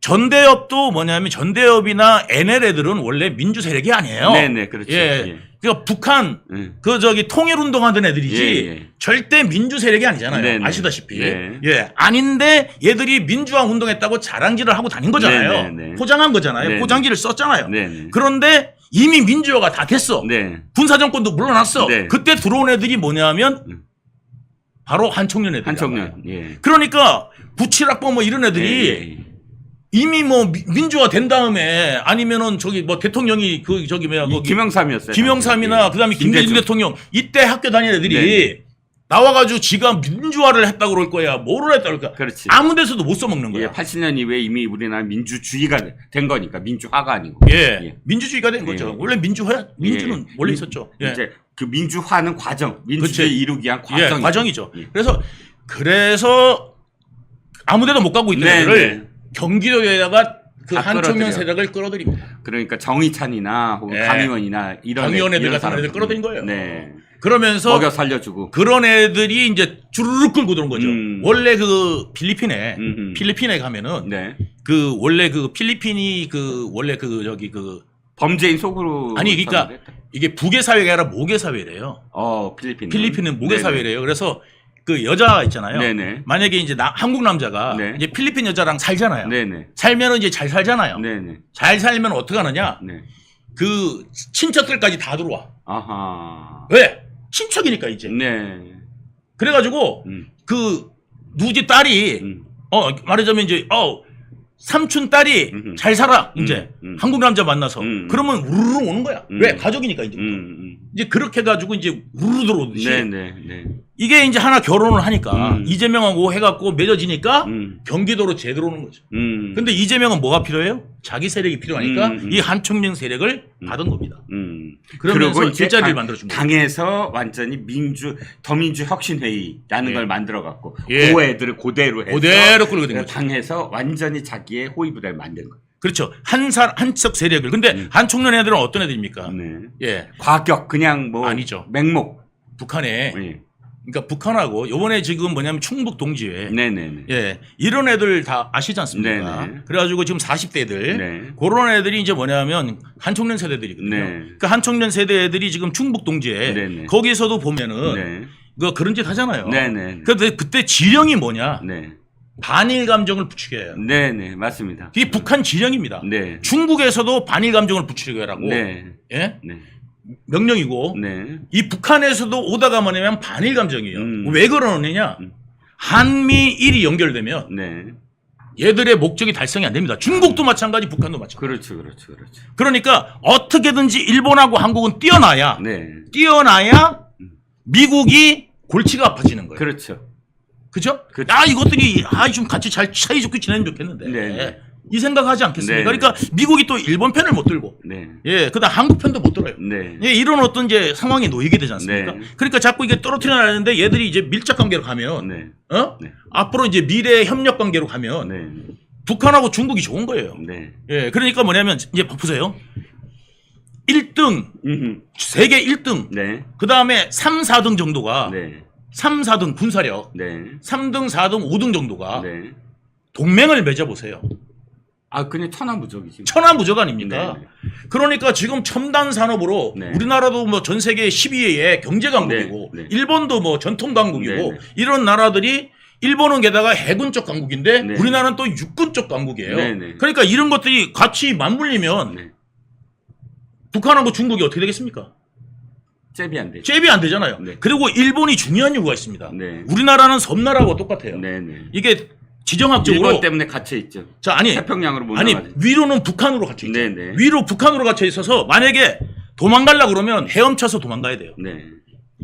전대협도 뭐냐면 전대협이나 NL 애들은 원래 민주 세력이 아니에요. 네네, 그렇죠. 예. 예. 그러니까 북한 그 저기 통일운동하던 애들이지 예. 절대 민주 세력이 아니잖아요. 네네. 아시다시피. 네. 예. 아닌데 얘들이 민주화 운동했다고 자랑질을 하고 다닌 거잖아요. 네네. 포장한 거잖아요. 네네. 포장지를 썼잖아요. 네네. 그런데 이미 민주화가 다 됐어. 네. 군사정권도 물러났어. 네. 그때 들어온 애들이 뭐냐면 바로 한총련 애들. 한청년. 예. 그러니까 97학번 뭐 이런 애들이 예. 이미 뭐 민주화 된 다음에 아니면은 저기 뭐 대통령이 그 저기 뭐야 거기 김영삼이었어요. 김영삼이나 예. 그다음에 김대중 대통령 이때 학교 다니는 애들이 네. 나와가지고 지가 민주화를 했다고 그럴 거야. 뭐를 했다 그럴까. 그렇지. 아무 데서도 못 써먹는 거야. 예, 80년 이후에 이미 우리나라 민주주의가 된 거니까 민주화가 아니고. 예. 민주주의가 된 거죠. 예. 원래 민주는 예. 원래 있었죠. 예. 이제 그 민주화는 과정, 민주주의 그치. 이루기 위한 예, 과정이죠. 과정이죠. 예. 그래서 아무데도 못 가고 있던 네, 애들을 네. 경기도에다가 그 다 한총련 끌어들여. 세력을 끌어들입니다. 그러니까 정의찬이나 혹은 예. 강의원이나 이런 강의원 애들 이런 같은 애들 사람들. 끌어들인 거예요. 네. 그러면서 먹여 살려주고. 그런 애들이 이제 주르륵 끌고 들어온 거죠. 원래 그 필리핀에 가면은 네. 그 원래 그 필리핀이 그 원래 그 저기 그 범죄인 속으로. 아니 그러니까 썼는데. 이게 북의 사회가 아니라 목의 사회래요. 필리핀은 목의 네네. 사회래요. 그래서 그 여자 있잖아요. 네네. 만약에 이제 한국 남자가 네. 이제 필리핀 여자랑 살잖아요. 네네. 살면은 이제 잘 살잖아요. 네네. 잘 살면 어떻게 하느냐? 네. 그 친척들까지 다 들어와. 아하. 왜? 친척이니까 이제. 네. 그래가지고 그 누지 딸이 말하자면 이제 삼촌 딸이 잘 살아 이제 한국 남자 만나서 그러면 우르르 오는 거야. 왜? 가족이니까 이제. 이제 그렇게 해가지고 이제 우르르 들어오듯이. 네네. 이게 이제 하나 결혼을 하니까 이재명하고 해갖고 맺어지니까 경기도로 제대로 오는 거죠. 근데 이재명은 뭐가 필요해요? 자기 세력이 필요하니까 이 한총령 세력을 받은 겁니다. 그러면서 그리고 이제 일자리를 만들어준 거예요. 당에서 완전히 더민주 혁신회의라는 예. 걸 만들어갖고 예. 그 애들을 그대로 해서 그대로 끌고 된 거죠. 당에서 완전히 자기의 호위부대를 만든 거예요. 그렇죠. 한척 세력을. 근데 한총련 애들은 어떤 애들입니까? 네. 예. 과격 그냥 뭐 아니죠. 맹목. 북한에 예. 그러니까 북한하고 요번에 지금 뭐냐면 충북 동지회. 네네네. 예. 이런 애들 다 아시지 않습니까? 네네. 그래가지고 지금 40대들. 네. 그런 애들이 이제 뭐냐면 한총련 세대들이거든요. 네. 그 한총련 세대 애들이 지금 충북 동지회. 네네. 거기서도 보면은 네. 그런 짓 하잖아요. 네네. 근데 그때 지령이 뭐냐? 네. 반일 감정을 부추겨요. 네네. 맞습니다. 이게 북한 지령입니다. 네. 중국에서도 반일 감정을 부추겨라고. 네. 예? 네. 명령이고. 네. 이 북한에서도 오다가 뭐냐면 반일 감정이에요. 음. 왜 그러느냐? 한미일이 연결되면 네. 얘들의 목적이 달성이 안 됩니다. 중국도 마찬가지, 북한도 마찬가지. 그렇죠. 그렇죠. 그렇죠. 그러니까 어떻게든지 일본하고 한국은 뛰어나야 네. 미국이 골치가 아파지는 거예요. 그렇죠. 그죠? 그렇죠. 이것들이 좀 같이 잘 사이좋게 지내면 좋겠는데. 네. 이 생각하지 않겠습니까? 네. 그러니까 미국이 또 일본 편을 못 들고, 네. 예, 그다음 한국 편도 못 들어요. 네. 예, 이런 어떤 이제 상황에 놓이게 되지 않습니까? 네. 그러니까 자꾸 이게 떨어뜨려나는데 얘들이 이제 밀착 관계로 가면, 네. 네. 앞으로 이제 미래 협력 관계로 가면 네. 북한하고 중국이 좋은 거예요. 네. 예, 그러니까 뭐냐면 이제 보세요. 1등, 세계 1등, 네. 그 다음에 3, 4등 정도가, 네. 3, 4등 군사력, 네. 3등, 4등, 5등 정도가 네. 동맹을 맺어보세요. 그냥 천하무적이지. 천하무적 아닙니까? 네. 그러니까 지금 첨단 산업으로 네. 우리나라도 뭐 전 세계 10위의 경제 강국이고, 네. 네. 일본도 뭐 전통 강국이고, 네. 네. 이런 나라들이 일본은 게다가 해군 쪽 강국인데 네. 우리나라는 또 육군 쪽 강국이에요. 네. 네. 그러니까 이런 것들이 같이 맞물리면 네. 북한하고 중국이 어떻게 되겠습니까? 잽이 안 되죠. 잽이 안 되잖아요. 네. 그리고 일본이 중요한 이유가 있습니다. 네. 우리나라는 섬나라하고 똑같아요. 네. 네. 이게 지정학적으로 일본 때문에 갇혀 있죠. 자, 아니 태평양으로 못 아니 나가죠. 위로는 북한으로 갇혀 있죠. 네. 네. 위로 북한으로 갇혀 있어서 만약에 도망가려고 그러면 헤엄쳐서 도망가야 돼요. 네.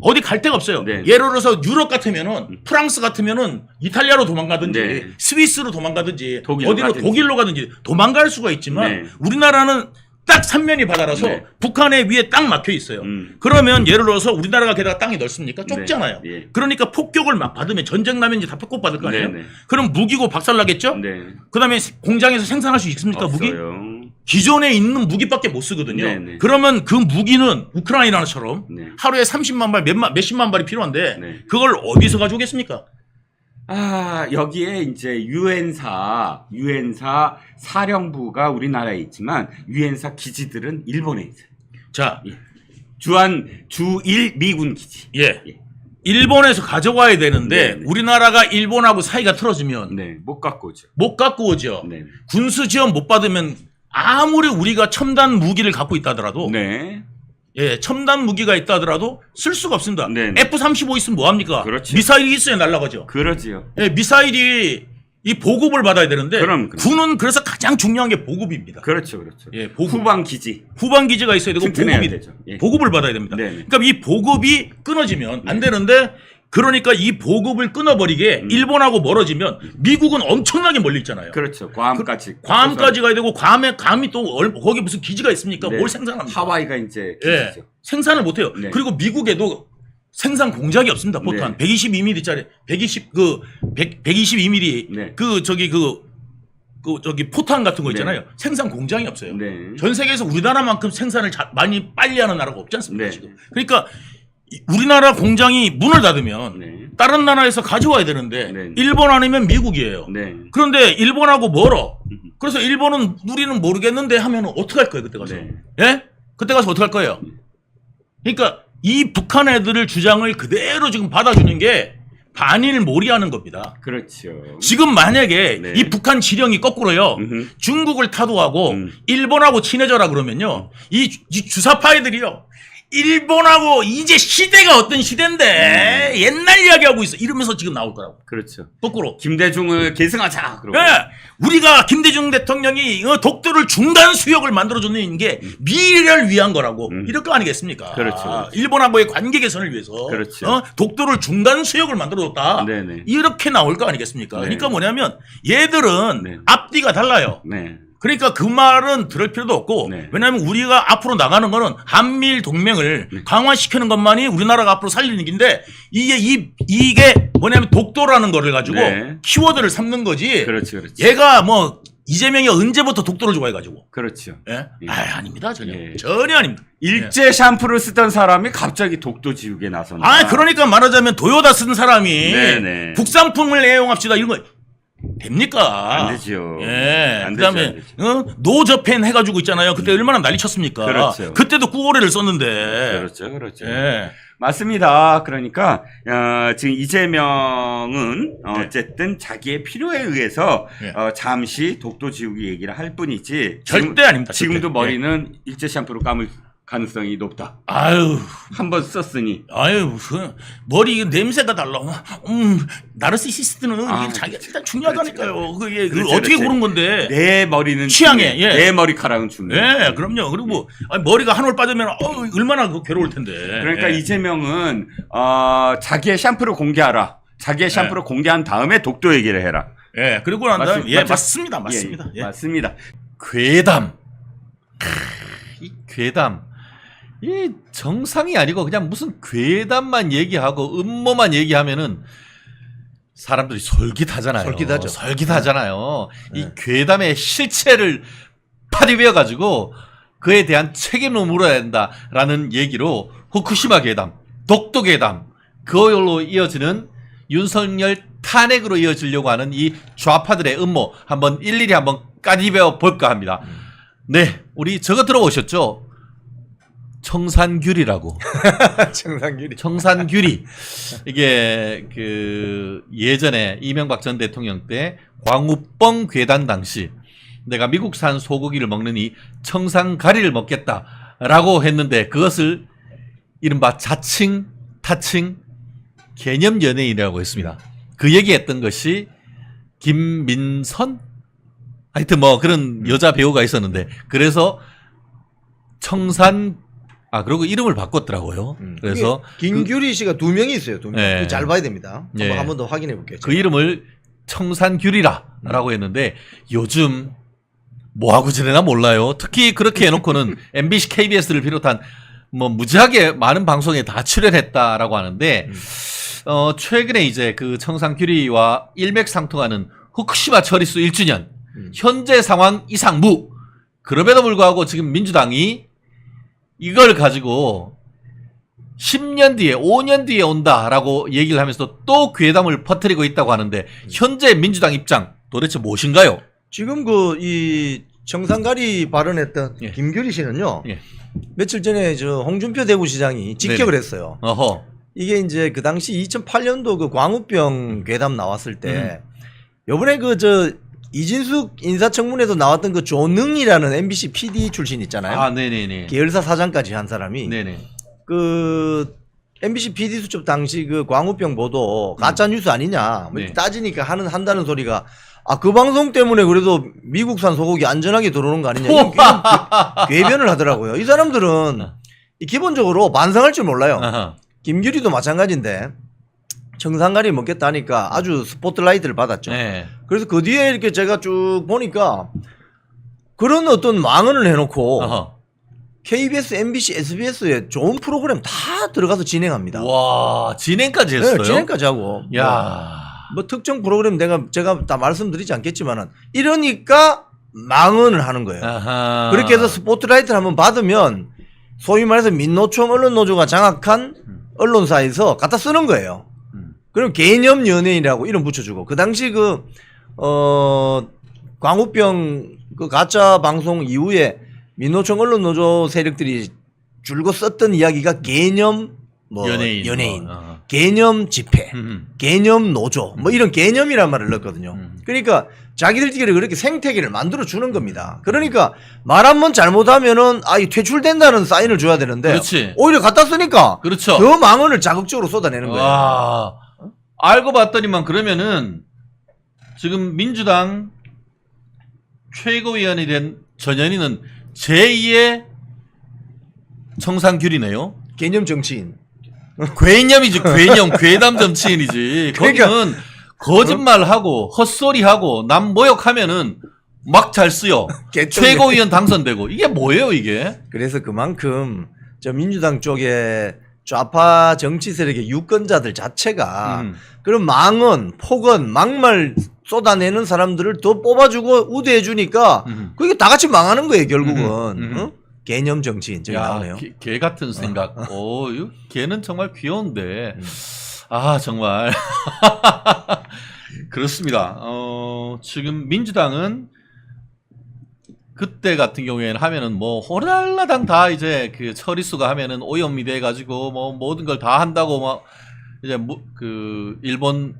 어디 갈 데가 없어요. 네. 예를 들어서 유럽 같으면은 프랑스 같으면은 이탈리아로 도망가든지 네. 스위스로 도망가든지 독일로 어디로 가든지. 독일로 가든지 도망갈 수가 있지만 네. 우리나라는 딱 삼면이 바다라서 네. 북한의 위에 딱 막혀 있어요. 그러면 예를 들어서 우리나라가 게다가 땅이 넓습니까? 좁잖아요. 네. 예. 그러니까 폭격을 막 받으면 전쟁 나면 이제 다 폭격 받을 거 아니에요. 네. 네. 그럼 무기고 박살 나겠죠? 네. 그다음에 공장에서 생산할 수 있습니까? 무기? 없어요. 기존에 있는 무기밖에 못 쓰거든요. 네네. 그러면 그 무기는 우크라이나처럼 네. 하루에 30만 발, 몇십만 발이 필요한데 네. 그걸 어디서 가져오겠습니까? 여기에 이제 유엔사 사령부가 우리나라에 있지만 유엔사 기지들은 일본에 있어요. 자, 주일 미군 기지. 예. 일본에서 가져와야 되는데 네네. 우리나라가 일본하고 사이가 틀어지면 네, 못 갖고 오죠. 못 갖고 오죠. 네. 군수 지원 못 받으면 아무리 우리가 첨단 무기를 갖고 있다 하더라도 네. 예, 첨단 무기가 있다 하더라도 쓸 수가 없습니다. 네네. F-35 있으면 뭐 합니까? 그렇지. 미사일이 있어야 날아가죠. 그러지요. 예, 미사일이 이 보급을 받아야 되는데 그럼. 군은 그래서 가장 중요한 게 보급입니다. 그렇죠. 그렇죠. 예, 보급. 후방 기지. 후방 기지가 있어야 되고 튼튼해야 보급이 되죠. 예. 보급을 받아야 됩니다. 네네. 그러니까 이 보급이 끊어지면 안 되는데 그러니까 이 보급을 끊어버리게 일본하고 멀어지면 미국은 엄청나게 멀리 있잖아요. 그렇죠. 괌까지. 괌까지 가야 되고 감이 또 거기 무슨 기지가 있습니까? 네. 뭘 생산합니까? 하와이가 이제 예, 기지죠. 생산을 못 해요. 네. 그리고 미국에도 생산 공장이 없습니다. 포탄 네. 122mm짜리 122mm 네. 저기 포탄 같은 거 있잖아요. 네. 생산 공장이 없어요. 네. 전 세계에서 우리나라만큼 생산을 많이 빨리 하는 나라가 없지 않습니까? 네. 지금. 그러니까 우리나라 공장이 문을 닫으면 네. 다른 나라에서 가져와야 되는데 네. 일본 아니면 미국이에요. 네. 그런데 일본하고 멀어. 그래서 일본은 우리는 모르겠는데 하면 어떡할 거예요 그때 가서? 네. 예? 그때 가서 어떡할 거예요? 그러니까 이 북한 애들을 주장을 그대로 지금 받아주는 게 반일 몰이하는 겁니다. 그렇죠. 지금 만약에 네. 이 북한 지령이 거꾸로요. 음흠. 중국을 타도하고 음. 일본하고 친해져라 그러면요. 이 주사파애들이요. 일본하고 이제 시대가 어떤 시대인데 옛날 이야기하고 있어. 이러면서 지금 나올 거라고. 그렇죠. 거꾸로. 김대중을 계승하자. 그러고. 예, 우리가 김대중 대통령이 독도를 중간 수역을 만들어주는 게 미래를 위한 거라고 이럴 거 아니겠습니까? 그렇죠, 그렇죠. 일본하고의 관계 개선을 위해서 그렇죠. 독도를 중간 수역을 만들어줬다. 네네. 이렇게 나올 거 아니겠습니까? 네. 그러니까 뭐냐면 얘들은 네. 앞뒤가 달라요. 네. 그러니까 그 말은 들을 필요도 없고 네. 왜냐하면 우리가 앞으로 나가는 거는 한미일 동맹을 강화시키는 것만이 우리나라가 앞으로 살리는 길인데 이게 뭐냐면 독도라는 거를 가지고 네. 키워드를 삼는 거지. 그렇지, 그렇지. 얘가 뭐 이재명이 언제부터 독도를 좋아해가지고. 그렇죠. 예? 예. 아닙니다. 전혀. 예. 전혀 아닙니다. 일제 샴푸를 쓰던 사람이 갑자기 독도 지우개 나선다. 그러니까 말하자면 도요타 쓴 사람이 네네. 국산품을 애용합시다. 이런 거 됩니까? 안 되죠. 예. 안 그다음에 되죠. 노저펜 해가지고 있잖아요. 그때 얼마나 난리 쳤습니까? 그렇죠. 그때도 구호래를 썼는데. 그렇죠. 예. 맞습니다. 그러니까 지금 이재명은 어쨌든 자기의 필요에 의해서 예. 잠시 독도 지우기 얘기를 할 뿐이지 절대 아닙니다. 절대. 지금도 머리는 일제 샴푸로 감을 가능성이 높다. 아유. 한번 썼으니. 무슨 머리 냄새가 달라. 나르시시스트는 이게 자기가 일단 중요하다니까요. 그게 그렇죠, 어떻게 그렇죠. 고른 건데? 내 머리는 취향에, 중요해. 예. 내 머리카락은 중요해. 예, 그럼요. 그리고 머리가 한 올 빠지면 얼마나 괴로울 텐데. 그러니까 예. 이재명은 자기의 샴푸를 공개하라. 자기의 샴푸를 공개한 다음에 독도 얘기를 해라. 예, 그리고 난 다음 맞습니다. 맞습니다. 예, 맞습니다. 괴담. 이 괴담. 이 정상이 아니고 그냥 무슨 괴담만 얘기하고 음모만 얘기하면은 사람들이 솔깃하잖아요. 솔깃하죠. 솔깃하잖아요. 이 네. 괴담의 실체를 파리베어 가지고 그에 대한 책임을 물어야 된다라는 얘기로 후쿠시마 괴담, 독도 괴담, 그걸로 이어지는 윤석열 탄핵으로 이어지려고 하는 이 좌파들의 음모 한번 일일이 한번 까디베어 볼까 합니다. 네, 우리 저거 들어오셨죠? 청산귤이라고. 청산길이. 청산귤이 이게 그 예전에 이명박 전 대통령 때 광우뻥 괴담 당시 내가 미국산 소고기를 먹는 이 청산가리를 먹겠다라고 했는데 그것을 이른바 자칭 타칭 개념 연예인이라고 했습니다. 그 얘기했던 것이 김민선 하여튼 뭐 그런 여자 배우가 있었는데 그래서 그리고 이름을 바꿨더라고요. 그래서 김규리 씨가 두 명이 있어요. 두 명. 네. 그거 잘 봐야 됩니다. 네. 한번 더 확인해 볼게요. 그 이름을 청산귤이라라고 했는데 요즘 뭐하고 지내나 몰라요. 특히 그렇게 해놓고는 MBC, KBS를 비롯한 뭐 무지하게 많은 방송에 다 출연했다라고 하는데 최근에 이제 그 청산귤이와 일맥상통하는 후쿠시마 처리수 1주년 현재 상황 이상무 그럼에도 불구하고 지금 민주당이 이걸 가지고 10년 뒤에 5년 뒤에 온다라고 얘기를 하면서 또 괴담을 퍼뜨리고 있다고 하는데 현재 민주당 입장 도대체 무엇인가요? 지금 이 청산가리 발언했던 예. 김규리 씨는요. 예. 며칠 전에 저 홍준표 대구시장이 직격을 네네. 했어요. 어허. 이게 이제 그 당시 2008년도 그 광우병 괴담 나왔을 때 요번에 이진숙 인사청문회도 나왔던 그 조능이라는 MBC PD 출신 있잖아요. 아, 네네네. 계열사 사장까지 한 사람이 네네. 그 MBC PD 수첩 당시 그 광우병 보도 가짜 뉴스 아니냐 뭐 이렇게 네. 따지니까 한다는 소리가 그 방송 때문에 그래도 미국산 소고기 안전하게 들어오는 거 아니냐 이런 궤변을 하더라고요. 이 사람들은 기본적으로 반성할 줄 몰라요. 아하. 김규리도 마찬가지인데 청산가리 먹겠다 하니까 아주 스포트라이트를 받았죠. 네. 그래서 그 뒤에 이렇게 제가 쭉 보니까 그런 어떤 망언을 해놓고 어허. KBS, MBC, SBS에 좋은 프로그램 다 들어가서 진행합니다. 와, 진행까지 했어요? 네, 진행까지 하고. 야. 뭐 특정 프로그램 제가 다 말씀드리지 않겠지만은 이러니까 망언을 하는 거예요. 아하. 그렇게 해서 스포트라이트를 한번 받으면 소위 말해서 민노총 언론노조가 장악한 언론사에서 갖다 쓰는 거예요. 그럼 개념 연예인이라고 이름 붙여주고 그 당시 광우병 그 가짜 방송 이후에 민노총 언론노조 세력들이 줄곧 썼던 이야기가 개념 연예인. 어허. 개념 집회, 음. 개념 노조, 뭐 이런 개념이란 말을 넣었거든요. 그러니까 자기들끼리 그렇게 생태계를 만들어 주는 겁니다. 그러니까 말 한 번 잘못하면은 이 퇴출된다는 사인을 줘야 되는데 그렇지. 오히려 갖다 쓰니까 그렇죠. 더 망언을 자극적으로 쏟아내는 거예요. 와. 알고 봤더니만 그러면은 지금 민주당 최고위원이 된 전현희는 제2의 청산귤이네요. 개념 정치인. 괴념이지, 괴념, 괴담 정치인이지. 그러니까- 거기는 거짓말하고 헛소리하고 남 모욕하면은 막 잘 쓰여. 개똥 최고위원 당선되고. 이게 뭐예요, 이게? 그래서 그만큼 저 민주당 쪽에 좌파 정치 세력의 유권자들 자체가 그런 망언, 폭언, 막말 쏟아내는 사람들을 더 뽑아주고 우대해주니까 그게 다 같이 망하는 거예요 결국은. 어? 개념 정치인 저기 나오네요. 개 같은 생각. 이 개는 정말 귀여운데. 아 정말 그렇습니다. 지금 민주당은 그때 같은 경우에는 하면은 뭐 호랄라당 다 이제 그 처리수가 하면은 오염이 돼 가지고 뭐 모든 걸 다 한다고 막 이제 그 일본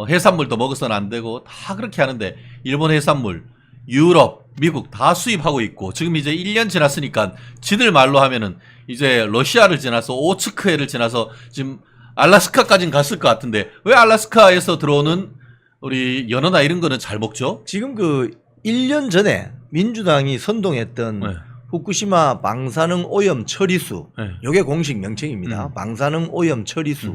해산물도 먹어서는 안 되고 다 그렇게 하는데 일본 해산물, 유럽, 미국 다 수입하고 있고 지금 이제 1년 지났으니까 지들 말로 하면은 이제 러시아를 지나서 오츠크해를 지나서 지금 알라스카까지는 갔을 것 같은데 왜 알라스카에서 들어오는 우리 연어나 이런 거는 잘 먹죠? 지금 그 1년 전에 민주당이 선동했던 네. 후쿠시마 방사능 오염 처리수 네. 이게 공식 명칭입니다. 방사능 오염 처리수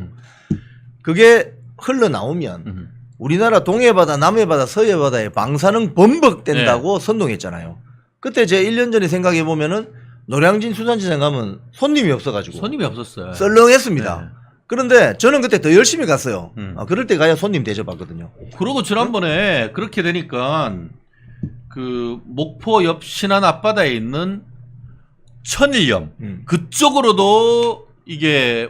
그게 흘러나오면 우리나라 동해바다, 남해바다, 서해바다에 방사능 범벅된다고 선동했잖아요. 그때 제 1년 전에 생각해 보면은 노량진 수산시장 가면 손님이 없어가지고 손님이 없었어요. 썰렁했습니다. 네. 그런데 저는 그때 더 열심히 갔어요. 그럴 때 가야 손님 대접받거든요. 그러고 지난번에 그렇게 되니까 그 목포 옆 신안 앞바다에 있는 천일염 그쪽으로도 이게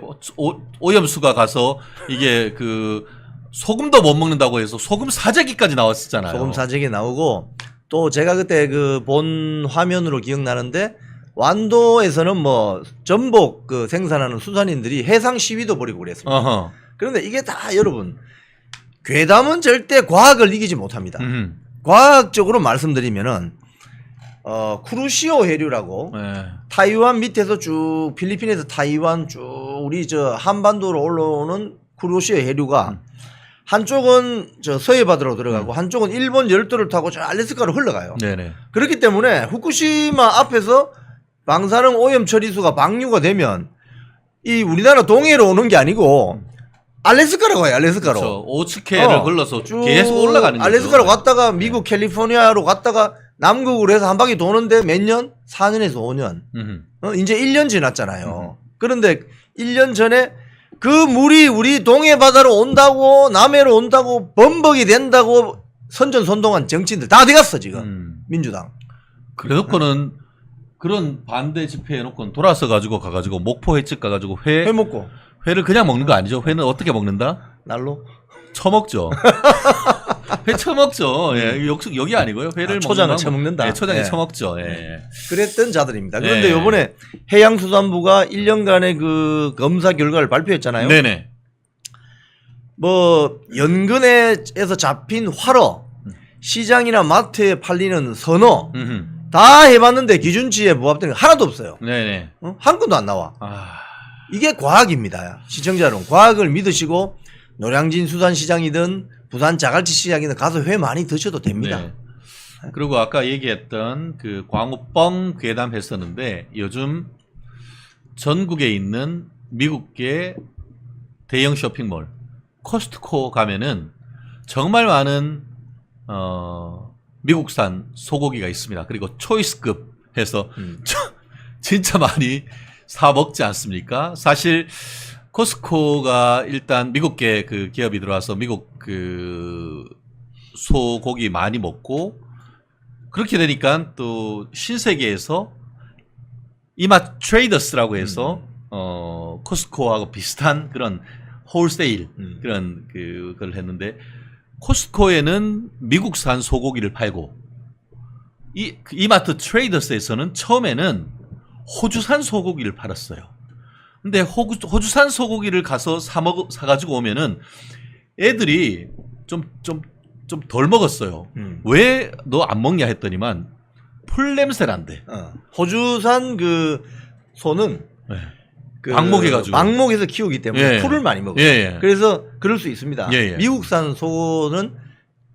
오염수가 가서 이게 그 소금도 못 먹는다고 해서 소금 사재기까지 나왔었잖아요. 소금 사재기 나오고 또 제가 그때 그 본 화면으로 기억나는데 완도에서는 뭐 전복 그 생산하는 수산인들이 해상 시위도 벌이고 그랬습니다. 어허. 그런데 이게 다 여러분 괴담은 절대 과학을 이기지 못합니다. 과학적으로 말씀드리면은 쿠루시오 해류라고 네. 타이완 밑에서 쭉 필리핀에서 타이완 쭉 우리 저 한반도로 올라오는 쿠루시오 해류가 한쪽은 저 서해바다로 들어가고 한쪽은 일본 열도를 타고 저 알래스카로 흘러가요. 네네. 그렇기 때문에 후쿠시마 앞에서 방사능 오염 처리수가 방류가 되면 이 우리나라 동해로 오는 게 아니고 알래스카로 가요. 알래스카로. 그렇죠. 오츠케를 걸러서 쭉 계속 올라가는 거죠. 알래스카로 갔다가 미국 캘리포니아로 갔다가 남극으로 해서 한 바퀴 도는데 몇 년? 4년에서 5년. 이제 1년 지났잖아요. 그런데 1년 전에 그 물이 우리 동해 바다로 온다고 남해로 온다고 범벅이 된다고 선전선동한 정치인들 다 어디 갔어 지금 민주당. 그래놓고는 그런 반대 집회 해놓고는 돌아서 가지고 가가지고 목포 횟집 가가지고 회 먹고 회를 그냥 먹는 거 아니죠? 회는 어떻게 먹는다? 날로 처먹죠. 회 처먹죠. 예, 여기 아니고요. 회를 초장을 먹는 처먹는다. 예, 초장에 예. 처먹죠. 예. 그랬던 자들입니다. 그런데 네. 이번에 해양수산부가 1년간의 그 검사 결과를 발표했잖아요. 네네. 뭐 연근에서 잡힌 활어, 시장이나 마트에 팔리는 선어 다 해봤는데 기준치에 부합되는 거 하나도 없어요. 네네. 한 건도 안 나와. 아, 이게 과학입니다. 시청자 여러분, 과학을 믿으시고 노량진 수산시장이든 부산 자갈치 시장이든 가서 회 많이 드셔도 됩니다. 네. 그리고 아까 얘기했던 그 광우뻥 괴담 했었는데 요즘 전국에 있는 미국계 대형 쇼핑몰 코스트코 가면은 정말 많은 미국산 소고기가 있습니다. 그리고 초이스급 해서 진짜 많이 사 먹지 않습니까? 사실 코스트코가 일단 미국계 그 기업이 들어와서 미국 그 소고기 많이 먹고 그렇게 되니까 또 신세계에서 이마 트레이더스라고 해서 코스트코하고 비슷한 그런 홀세일 그런 그걸 했는데 코스트코에는 미국산 소고기를 팔고 이마트 트레이더스에서는 처음에는 호주산 소고기를 팔았어요. 근데 호주산 소고기를 가서 사가지고 오면은 애들이 좀 덜 먹었어요. 왜 너 안 먹냐 했더니만 풀 냄새 난대. 호주산 그 소는 네. 그 방목해가지고. 방목에서 키우기 때문에 예. 풀을 많이 먹어요. 예. 그래서 그럴 수 있습니다. 예. 미국산 소는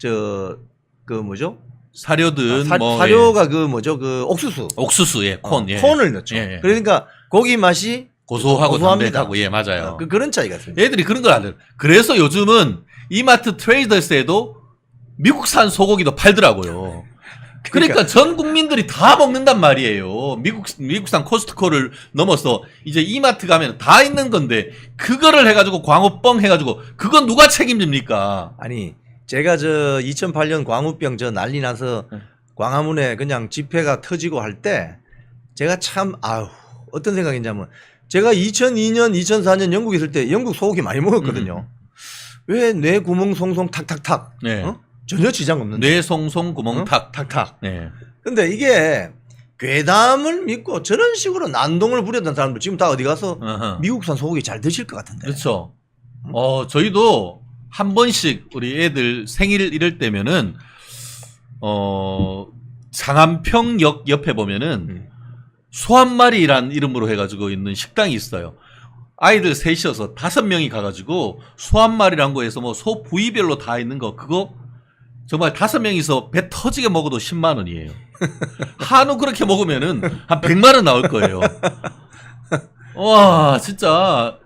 그 뭐죠? 사료든 뭐 사료가 그 뭐죠? 그 옥수수. 옥수수 콘 콘을 넣죠. 예. 그러니까 고기 맛이 고소하고 고소합니다. 담백하고 예 맞아요. 그런 차이가 있습니다. 애들이 그런 걸 안 해요. 그래서 요즘은 이마트 트레이더스에도 미국산 소고기도 팔더라고요. 그러니까 전 국민들이 다 먹는단 말이에요. 미국산 코스트코를 넘어서 이제 이마트 가면 다 있는 건데 그거를 해가지고 광우뻥 해가지고 그건 누가 책임집니까? 아니 제가 저 2008년 광우병 저 난리 나서 광화문에 그냥 집회가 터지고 할 때 제가 참 어떤 생각이냐면 제가 2002년, 2004년 영국에 있을 때 영국 소고기 많이 먹었거든요. 왜 뇌 구멍 송송 탁탁탁 네. 전혀 지장 없는데 뇌송송 구멍탁. 탁탁. 네. 근데 이게 괴담을 믿고 저런 식으로 난동을 부렸던 사람들 지금 다 어디 가서 어허. 미국산 소고기 잘 드실 것 같은데. 그렇죠. 저희도 한 번씩 우리 애들 생일 이럴 때면은 장안평역 옆에 보면은 소 한 마리란 이름으로 해가지고 있는 식당이 있어요. 아이들 셋이어서 5명이 가가지고 소 한 마리란 거에서 뭐 소 부위별로 다 있는 거 그거 정말 5명이서 배 터지게 먹어도 10만 원이에요. 한우 그렇게 먹으면은 한 100만 원 나올 거예요. 와 진짜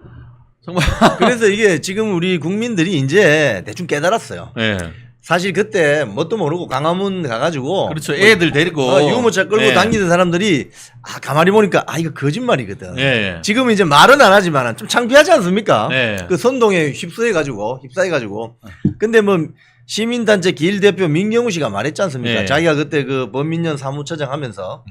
정말. 그래서 이게 지금 우리 국민들이 이제 대충 깨달았어요. 네. 사실 그때 뭣도 모르고 강화문 가가지고 그렇죠. 애들 데리고 유모차 끌고 네. 다니는 사람들이 가만히 보니까 이거 거짓말이거든. 네. 지금은 이제 말은 안 하지만 좀 창피하지 않습니까? 네. 그 선동에 휩싸여가지고. 근데 뭐 시민단체 길 대표 민경우 씨가 말했지 않습니까? 네. 자기가 그때 그 범민련 사무처장 하면서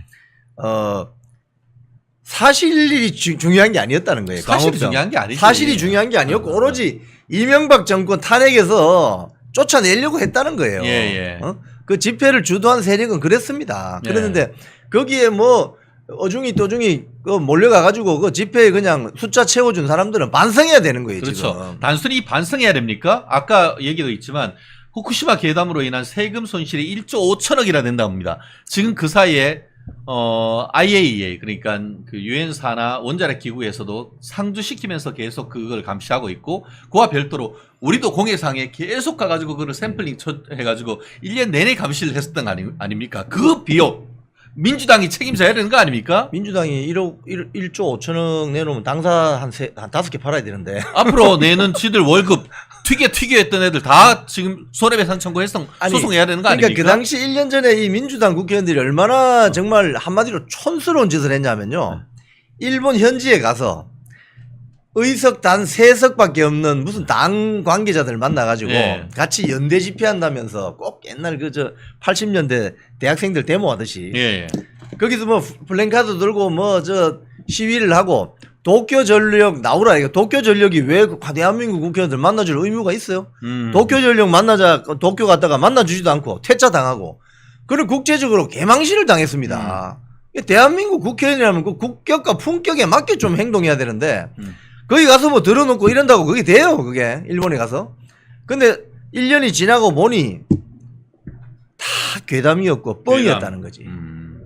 사실이 중요한 게 아니었다는 거예요. 사실이 광우병. 중요한 게 아니지. 사실이 중요한 게 아니었고 오로지 이명박 정권 탄핵에서 쫓아내려고 했다는 거예요. 예. 그 집회를 주도한 세력은 그랬습니다. 예. 그랬는데 거기에 뭐 어중이 또중이 몰려가가지고 그 집회에 그냥 숫자 채워준 사람들은 반성해야 되는 거예요. 그렇죠. 지금. 단순히 반성해야 됩니까? 아까 얘기도 있지만 후쿠시마 괴담으로 인한 세금 손실이 1조 5천억이나 된답니다. 지금 그 사이에 IAEA 그러니까 그 유엔 산하 원자력 기구에서도 상주시키면서 계속 그걸 감시하고 있고 그와 별도로 우리도 공해상에 계속 가가지고 그걸 샘플링 해가지고 1년 내내 감시를 했었던 거 아닙니까? 그 비용 민주당이 책임져야 되는 거 아닙니까? 민주당이 1조 5천억 내놓으면 당사 한 5개 팔아야 되는데. 앞으로 내는 지들 월급 튀겨 했던 애들 다 지금 손해배상 청구해서 소송해야 되는 거 아닙니까? 그러니까 그 당시 1년 전에 이 민주당 국회의원들이 얼마나 정말 한마디로 촌스러운 짓을 했냐면요. 일본 현지에 가서 의석 단 3석밖에 없는 무슨 당 관계자들 만나가지고 예. 같이 연대 집회한다면서 꼭 옛날 80년대 대학생들 데모하듯이 예. 거기서 뭐 플랜카드 들고 뭐 시위를 하고 도쿄전력 나오라 이거 도쿄전력이 왜 대한민국 국회의원들 만나줄 의무가 있어요? 도쿄전력 만나자 도쿄 갔다가 만나주지도 않고 퇴짜 당하고 그런 국제적으로 개망신을 당했습니다. 대한민국 국회의원이라면 그 국격과 품격에 맞게 좀 행동해야 되는데 거기 가서 뭐 들어놓고 이런다고 그게 돼요 그게 일본에 가서. 근데 1년이 지나고 보니 다 괴담이었고 뻥이었다는 거지.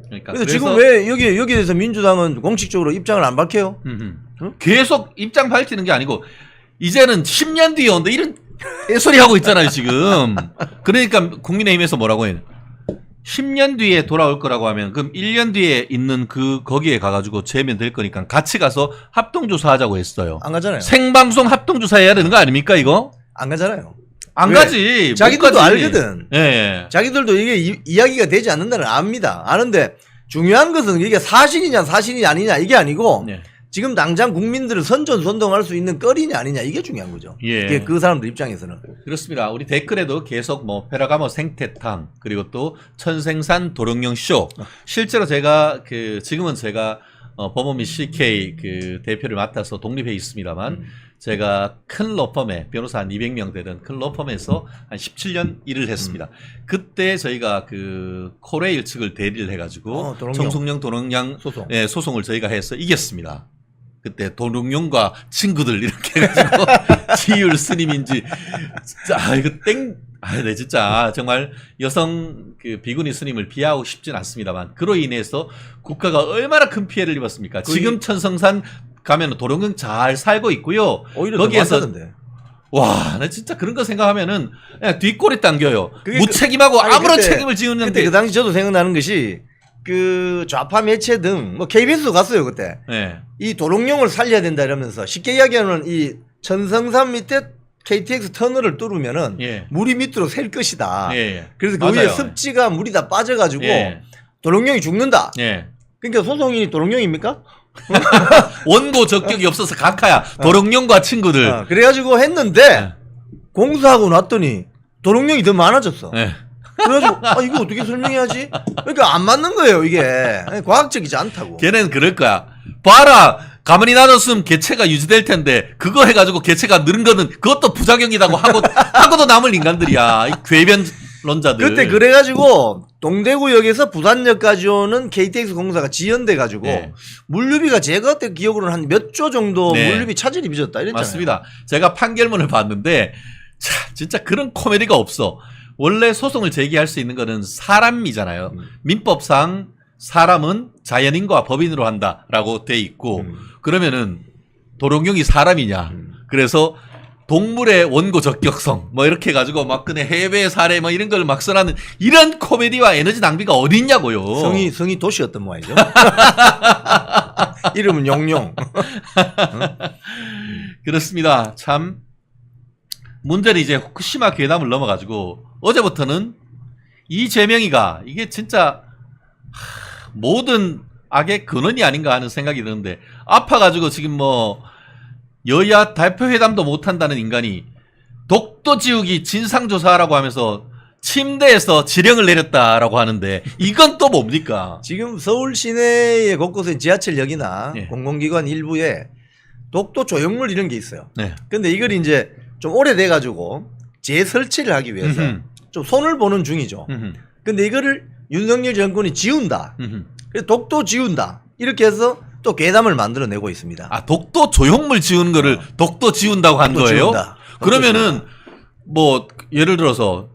그러니까 그래서 지금 왜 여기에 대해서 민주당은 공식적으로 입장을 안 밝혀요? 계속 입장 밝히는 게 아니고 이제는 10년 뒤에 온다 이런 소리 하고 있잖아요 지금. 그러니까 국민의힘에서 뭐라고 해요? 10년 뒤에 돌아올 거라고 하면 그럼 1년 뒤에 있는 거기에 가가지고 재면 될 거니까 같이 가서 합동조사하자고 했어요. 안 가잖아요. 생방송 합동조사해야 되는 거 아닙니까 이거? 안 가잖아요. 안 왜? 가지. 자기들도 못 가지. 알거든. 예. 자기들도 이게 이야기가 되지 않는다는 압니다. 아는데 중요한 것은 이게 사실이냐 사실이 아니냐 이게 아니고 네. 지금 당장 국민들을 선전선동할 수 있는 거리냐 아니냐 이게 중요한 거죠. 예. 이게 그 사람들 입장에서는. 그렇습니다. 우리 댓글에도 계속 뭐 페라가모 생태탕 그리고 또 천생산 도롱뇽 쇼. 실제로 제가 지금은 제가 법원 및 CK 대표를 맡아서 독립해 있습니다만 제가 큰 로펌에 변호사 한 200명 되는 큰 로펌에서 한 17년 일을 했습니다. 그때 저희가 코레일 측을 대리를 해가지고 도롱뇽. 정숙령 도롱뇽 소송. 예, 소송을 저희가 해서 이겼습니다. 그때 도롱뇽과 친구들 이렇게 해가지고 지율 스님인지 진짜 이거 네 진짜 정말 여성 비구니 스님을 비하하고 싶진 않습니다만 그로 인해서 국가가 얼마나 큰 피해를 입었습니까? 지금 천성산 가면 도롱뇽 잘 살고 있고요. 오히려 거기에서 더 많다던데. 와, 나 진짜 그런 거 생각하면은 그냥 뒷골이 당겨요. 그게 무책임하고 아니, 아무런 그때- 책임을 지우는데. 그때 그 당시 저도 생각나는 것이 좌파 매체 등 뭐 KBS도 갔어요 그때. 네. 이 도롱뇽을 살려야 된다 이러면서 쉽게 이야기하면 이 천성산 밑에 KTX 터널을 뚫으면은 예. 물이 밑으로 셀 것이다. 예. 그래서 그 위에 맞아요. 습지가 물이 다 빠져가지고 예. 도롱뇽이 죽는다. 예. 그러니까 소송인이 도롱뇽입니까? 원고 적격이 없어서 각하야. 도롱뇽과 친구들. 그래가지고 했는데 예. 공사하고 났더니 도롱뇽이 더 많아졌어. 네. 그래가지고 이거 어떻게 설명해야지? 그러니까 안 맞는 거예요 이게. 과학적이지 않다고. 걔는 그럴 거야. 봐라. 가만히 놔뒀으면 개체가 유지될 텐데 그거 해가지고 개체가 늘은 거는 그것도 부작용이라고 하고도 남을 인간들이야. 이 궤변론자들. 그때 그래가지고 동대구역에서 부산역까지 오는 KTX 공사가 지연돼가지고 네. 물류비가 제가 그때 기억으로는 한 몇 조 정도 네. 물류비 차질이 빚었다 이랬잖아요. 맞습니다. 제가 판결문을 봤는데 진짜 그런 코미디가 없어. 원래 소송을 제기할 수 있는 거는 사람이잖아요. 민법상 사람은 자연인과 법인으로 한다라고 돼 있고 그러면은 도롱뇽이 사람이냐. 그래서 동물의 원고 적격성 뭐 이렇게 해가지고 막 그냥 해외 사례 뭐 이런 걸 막 써라는 이런 코미디와 에너지 낭비가 어디 있냐고요. 성이 도시였던 모양이죠. 이름은 용용. 그렇습니다. 참 문제는 이제 후쿠시마 괴담을 넘어가지고 어제부터는 이재명이가 이게 진짜 모든 악의 근원이 아닌가 하는 생각이 드는데 아파가지고 지금 뭐 여야 대표회담도 못한다는 인간이 독도 지우기 진상조사라고 하면서 침대에서 지령을 내렸다라고 하는데 이건 또 뭡니까? 지금 서울 시내의 곳곳에 지하철역이나 네. 공공기관 일부에 독도 조형물 이런 게 있어요. 네. 근데 이걸 이제 좀 오래돼가지고 재설치를 하기 위해서 음흠. 좀 손을 보는 중이죠. 음흠. 근데 이거를 윤석열 정권이 지운다. 음흠. 그래서 독도 지운다. 이렇게 해서 또 괴담을 만들어내고 있습니다. 아 독도 조형물 지우는 거를 독도 지운다고 한 독도 거예요? 지운다. 독도 그러면은 뭐 예를 들어서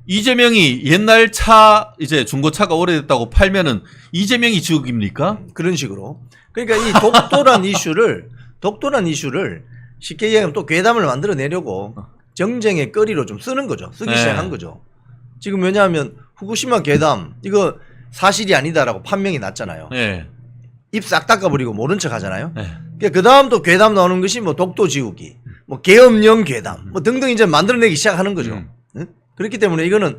이재명이 옛날 차 이제 중고차가 오래됐다고 팔면은 이재명이 지우기입니까? 그런 식으로. 그러니까 이 독도란 이슈를 쉽게 얘기하면 또 괴담을 만들어내려고 정쟁의 거리로 좀 쓰는 거죠. 쓰기 네. 시작한 거죠. 지금 왜냐하면 후쿠시마 괴담 이거 사실이 아니다라고 판명이 났잖아요. 네. 입 싹 닦아버리고 모른 척 하잖아요. 네. 그 다음 또 괴담 나오는 것이 뭐 독도 지우기, 뭐 계엄령 괴담, 뭐 등등 이제 만들어내기 시작하는 거죠. 응? 그렇기 때문에 이거는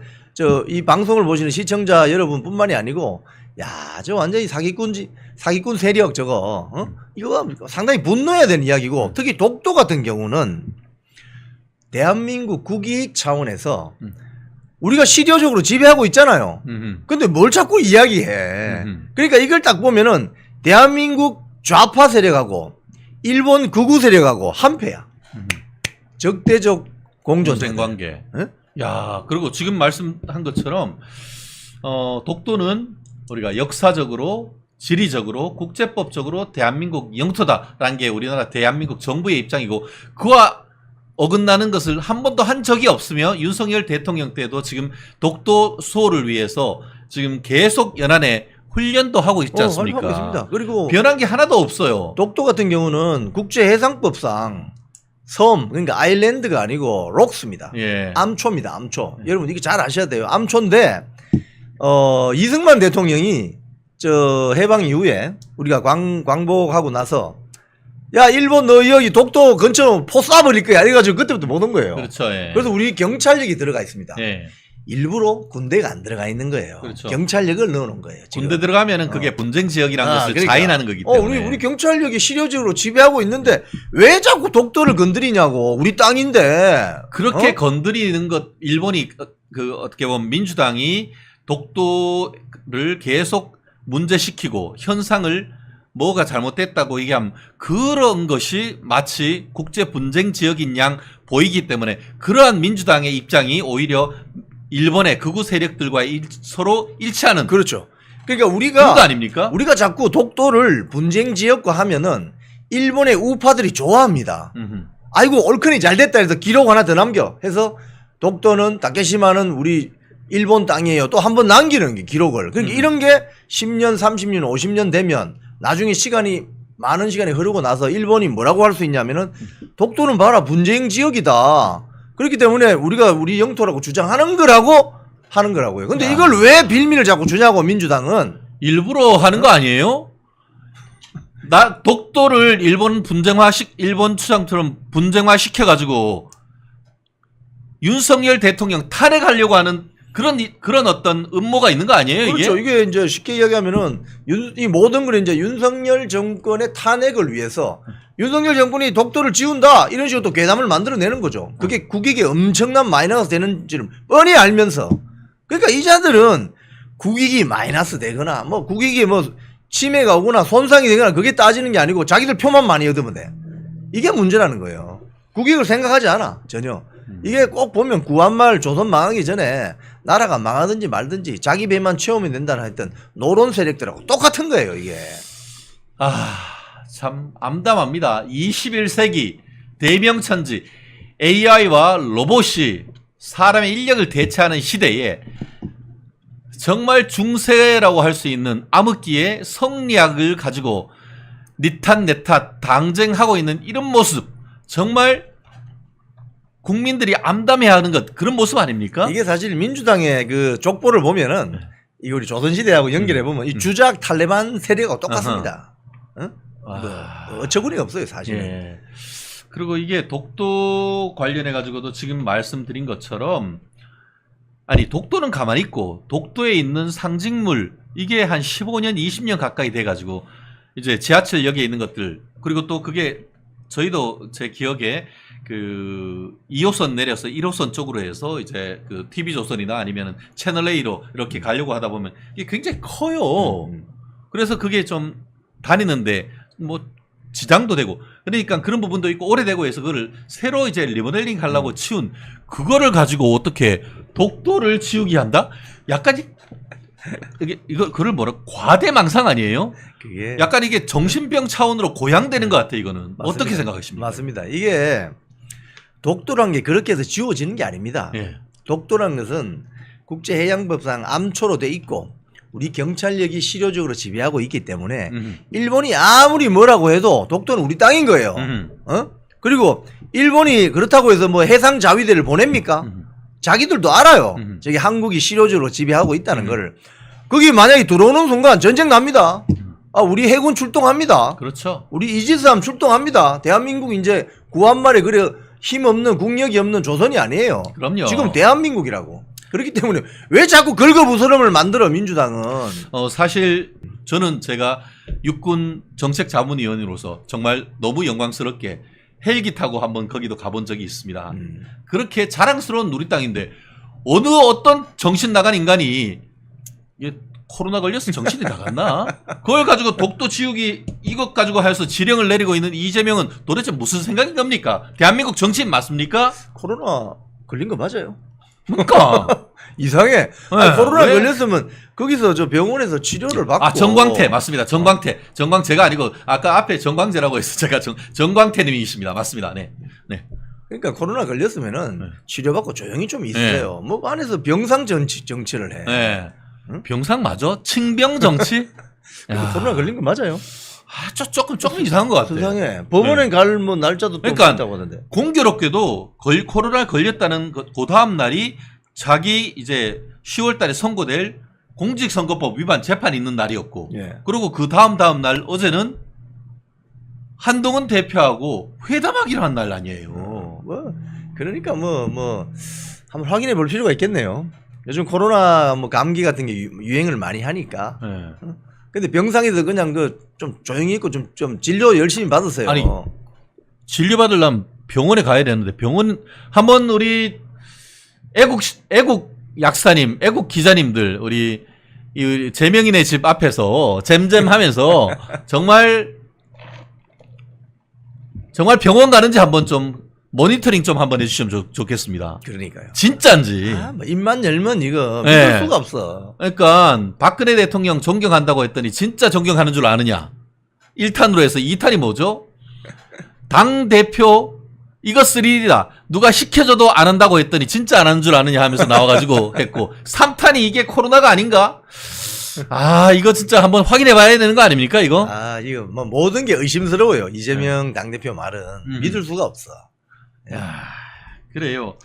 이 방송을 보시는 시청자 여러분뿐만이 아니고, 야, 저 완전히 사기꾼 세력 저거, 이거 상당히 분노해야 되는 이야기고, 특히 독도 같은 경우는 대한민국 국익 차원에서 우리가 실효적으로 지배하고 있잖아요. 근데 뭘 자꾸 이야기해. 그러니까 이걸 딱 보면은 대한민국 좌파 세력하고 일본 극우 세력하고 한패야. 적대적 공존 관계. 예? 야, 그리고 지금 말씀한 것처럼 독도는 우리가 역사적으로, 지리적으로, 국제법적으로 대한민국 영토다라는 게 우리나라 대한민국 정부의 입장이고 그와 어긋나는 것을 한 번도 한 적이 없으며 윤석열 대통령 때도 지금 독도 수호를 위해서 지금 계속 연안에 훈련도 하고 있지 않습니까? 하고 있습니다. 그리고 변한 게 하나도 없어요. 독도 같은 경우는 국제해상법상 섬, 그러니까 아일랜드가 아니고 록스입니다. 예. 암초입니다. 암초. 여러분 이거 잘 아셔야 돼요. 암초인데 이승만 대통령이 저 해방 이후에 우리가 광복하고 나서 야 일본 너 여기 독도 근처 포 쏴버릴 거야 이래가지고 그때부터 못 온 거예요. 그렇죠. 예. 그래서 우리 경찰력이 들어가 있습니다. 예. 일부러 군대가 안 들어가 있는 거예요. 그렇죠. 경찰력을 넣어놓은 거예요. 지금. 군대 들어가면은 그게 분쟁 지역이라는 것을 그러니까. 자인하는 거기 때문에. 우리 경찰력이 실효적으로 지배하고 있는데 왜 자꾸 독도를 건드리냐고. 우리 땅인데. 그렇게 건드리는 것 일본이 어떻게 보면 민주당이 독도를 계속 문제시키고 현상을 뭐가 잘못됐다고 얘기하면 그런 것이 마치 국제 분쟁 지역인 양 보이기 때문에 그러한 민주당의 입장이 오히려 일본의 극우 세력들과 서로 일치하는 그렇죠. 그러니까 그거 아닙니까? 우리가 자꾸 독도를 분쟁 지역과 하면은 일본의 우파들이 좋아합니다. 아이고 얼큰이 잘 됐다 해서 기록 하나 더 남겨 해서 독도는 다케시마는 우리 일본 땅이에요. 또 한 번 남기는 게 기록을. 그러니까 이런 게 10년, 30년, 50년 되면 나중에 많은 시간이 흐르고 나서 일본이 뭐라고 할 수 있냐면은 독도는 봐라 분쟁 지역이다. 그렇기 때문에 우리가 우리 영토라고 주장하는 거라고 하는 거라고요. 근데 이걸 왜 빌미를 자꾸 주냐고 민주당은. 일부러 하는 거 아니에요? 독도를 일본 주장처럼 분쟁화 시켜가지고 윤석열 대통령 탄핵하려고 하는 그런 어떤 음모가 있는 거 아니에요, 그렇죠. 이게? 이게 이제 쉽게 이야기하면은 이 모든 걸 이제 윤석열 정권의 탄핵을 위해서 윤석열 정권이 독도를 지운다 이런 식으로 또 괴담을 만들어내는 거죠. 그게 국익에 엄청난 마이너스 되는지를 뻔히 알면서 그러니까 이자들은 국익이 마이너스 되거나 뭐 국익이 뭐 침해가 오거나 손상이 되거나 그게 따지는 게 아니고 자기들 표만 많이 얻으면 돼. 이게 문제라는 거예요. 국익을 생각하지 않아 전혀. 이게 꼭 보면 구한말 조선 망하기 전에 나라가 망하든지 말든지 자기 배만 채우면 된다는 했던 노론 세력들하고 똑같은 거예요 이게. 참 암담합니다. 21세기 대명천지 AI와 로봇이 사람의 인력을 대체하는 시대에 정말 중세라고 할 수 있는 암흑기의 성리학을 가지고 니탓 내탓 당쟁하고 있는 이런 모습 정말 국민들이 암담해하는 것 그런 모습 아닙니까? 이게 사실 민주당의 그 족보를 보면은 이 우리 조선시대하고 연결해 보면 이 주작 탈레반 세력하고 똑같습니다. 응? 뭐 어처구니가 없어요 사실은. 예. 그리고 이게 독도 관련해 가지고도 지금 말씀드린 것처럼 아니 독도는 가만히 있고 독도에 있는 상징물 이게 한 15년 20년 가까이 돼 가지고 이제 지하철역에 있는 것들 그리고 또 그게 저희도 제 기억에 그 2호선 내려서 1호선 쪽으로 해서 이제 그 TV조선이나 아니면 채널 A로 이렇게 가려고 하다 보면 이게 굉장히 커요. 그래서 그게 좀 다니는데 뭐 지장도 되고 그러니까 그런 부분도 있고 오래되고 해서 그거를 새로 이제 리모델링 하려고 치운 그거를 가지고 어떻게 독도를 치우기 한다? 약간 이거 그걸 뭐라 과대망상 아니에요? 그게 약간 이게 정신병 차원으로 고양되는 것 같아 이거는. 맞습니다. 어떻게 생각하십니까? 맞습니다. 이게 독도란 게 그렇게 해서 지워지는 게 아닙니다. 예. 독도란 것은 국제해양법상 암초로 돼 있고 우리 경찰력이 실효적으로 지배하고 있기 때문에 일본이 아무리 뭐라고 해도 독도는 우리 땅인 거예요. 어? 그리고 일본이 그렇다고 해서 뭐 해상 자위대를 보냅니까? 자기들도 알아요. 저기 한국이 실효적으로 지배하고 있다는 거를. 거기 만약에 들어오는 순간 전쟁 납니다. 아, 우리 해군 출동합니다. 그렇죠. 우리 이지스함 출동합니다. 대한민국 이제 구한말에 그래 힘없는 국력이 없는 조선이 아니에요. 그럼요. 지금 대한민국이라고. 그렇기 때문에 왜 자꾸 긁어부스럼을 만들어 민주당은. 사실 저는 제가 육군 정책자문위원으로서 정말 너무 영광스럽게 헬기 타고 한번 거기도 가본 적이 있습니다. 그렇게 자랑스러운 우리 땅인데 어느 어떤 정신 나간 인간이 이게 코로나 걸려서 정신이 나갔나? 그걸 가지고 독도 지우기 이것 가지고 해서 지령을 내리고 있는 이재명은 도대체 무슨 생각인 겁니까? 대한민국 정치인 맞습니까? 코로나 걸린 거 맞아요. 그러니까 이상해. 아니, 네, 코로나 왜? 걸렸으면 거기서 저 병원에서 치료를 받고. 정광태 맞습니다. 정광태가 아니고 아까 앞에 정광재라고 해서 제가 정광태님이십니다. 맞습니다. 네. 그러니까 코로나 걸렸으면은 치료받고 조용히 좀 있어요. 뭐 안에서 병상 정치를 해. 네. 병상 맞아? 칭병 정치? 그러니까 코로나 걸린 거 맞아요. 조금 이상한 것 같아요. 세상에 법원에 갈 뭐 날짜도 또 그러니까 있다고 하던데. 공교롭게도 코로나 걸렸다는 그 다음 날이 자기 이제 10월 달에 선고될 공직선거법 위반 재판이 있는 날이었고 예. 그리고 그 다음 날 어제는 한동훈 대표하고 회담하기로 한 날 아니에요. 뭐 그러니까 뭐 한번 확인해 볼 필요가 있겠네요. 요즘 코로나 뭐 감기 같은 게 유행을 많이 하니까. 네. 근데 병상에서 그냥 그 좀 조용히 있고 좀 진료 열심히 받으세요. 아니, 진료받으려면 병원에 가야 되는데 병원 한번 우리 애국 약사님, 애국 기자님들 우리 이 재명인의 집 앞에서 잼잼하면서 정말 병원 가는지 한번 좀 모니터링 좀 한번 해주시면 좋겠습니다. 그러니까요. 진짜인지. 뭐 입만 열면 이거 믿을 네. 수가 없어. 그러니까 박근혜 대통령 존경한다고 했더니 진짜 존경하는 줄 아느냐. 1탄으로 해서 2탄이 뭐죠? 당대표 이거 3D다. 누가 시켜줘도 안 한다고 했더니 진짜 안 하는 줄 아느냐 하면서 나와가지고 했고 3탄이 이게 코로나가 아닌가? 이거 진짜 한번 확인해 봐야 되는 거 아닙니까 이거? 이거 뭐 모든 게 의심스러워요. 이재명 당대표 말은 믿을 수가 없어. 야, 그래요.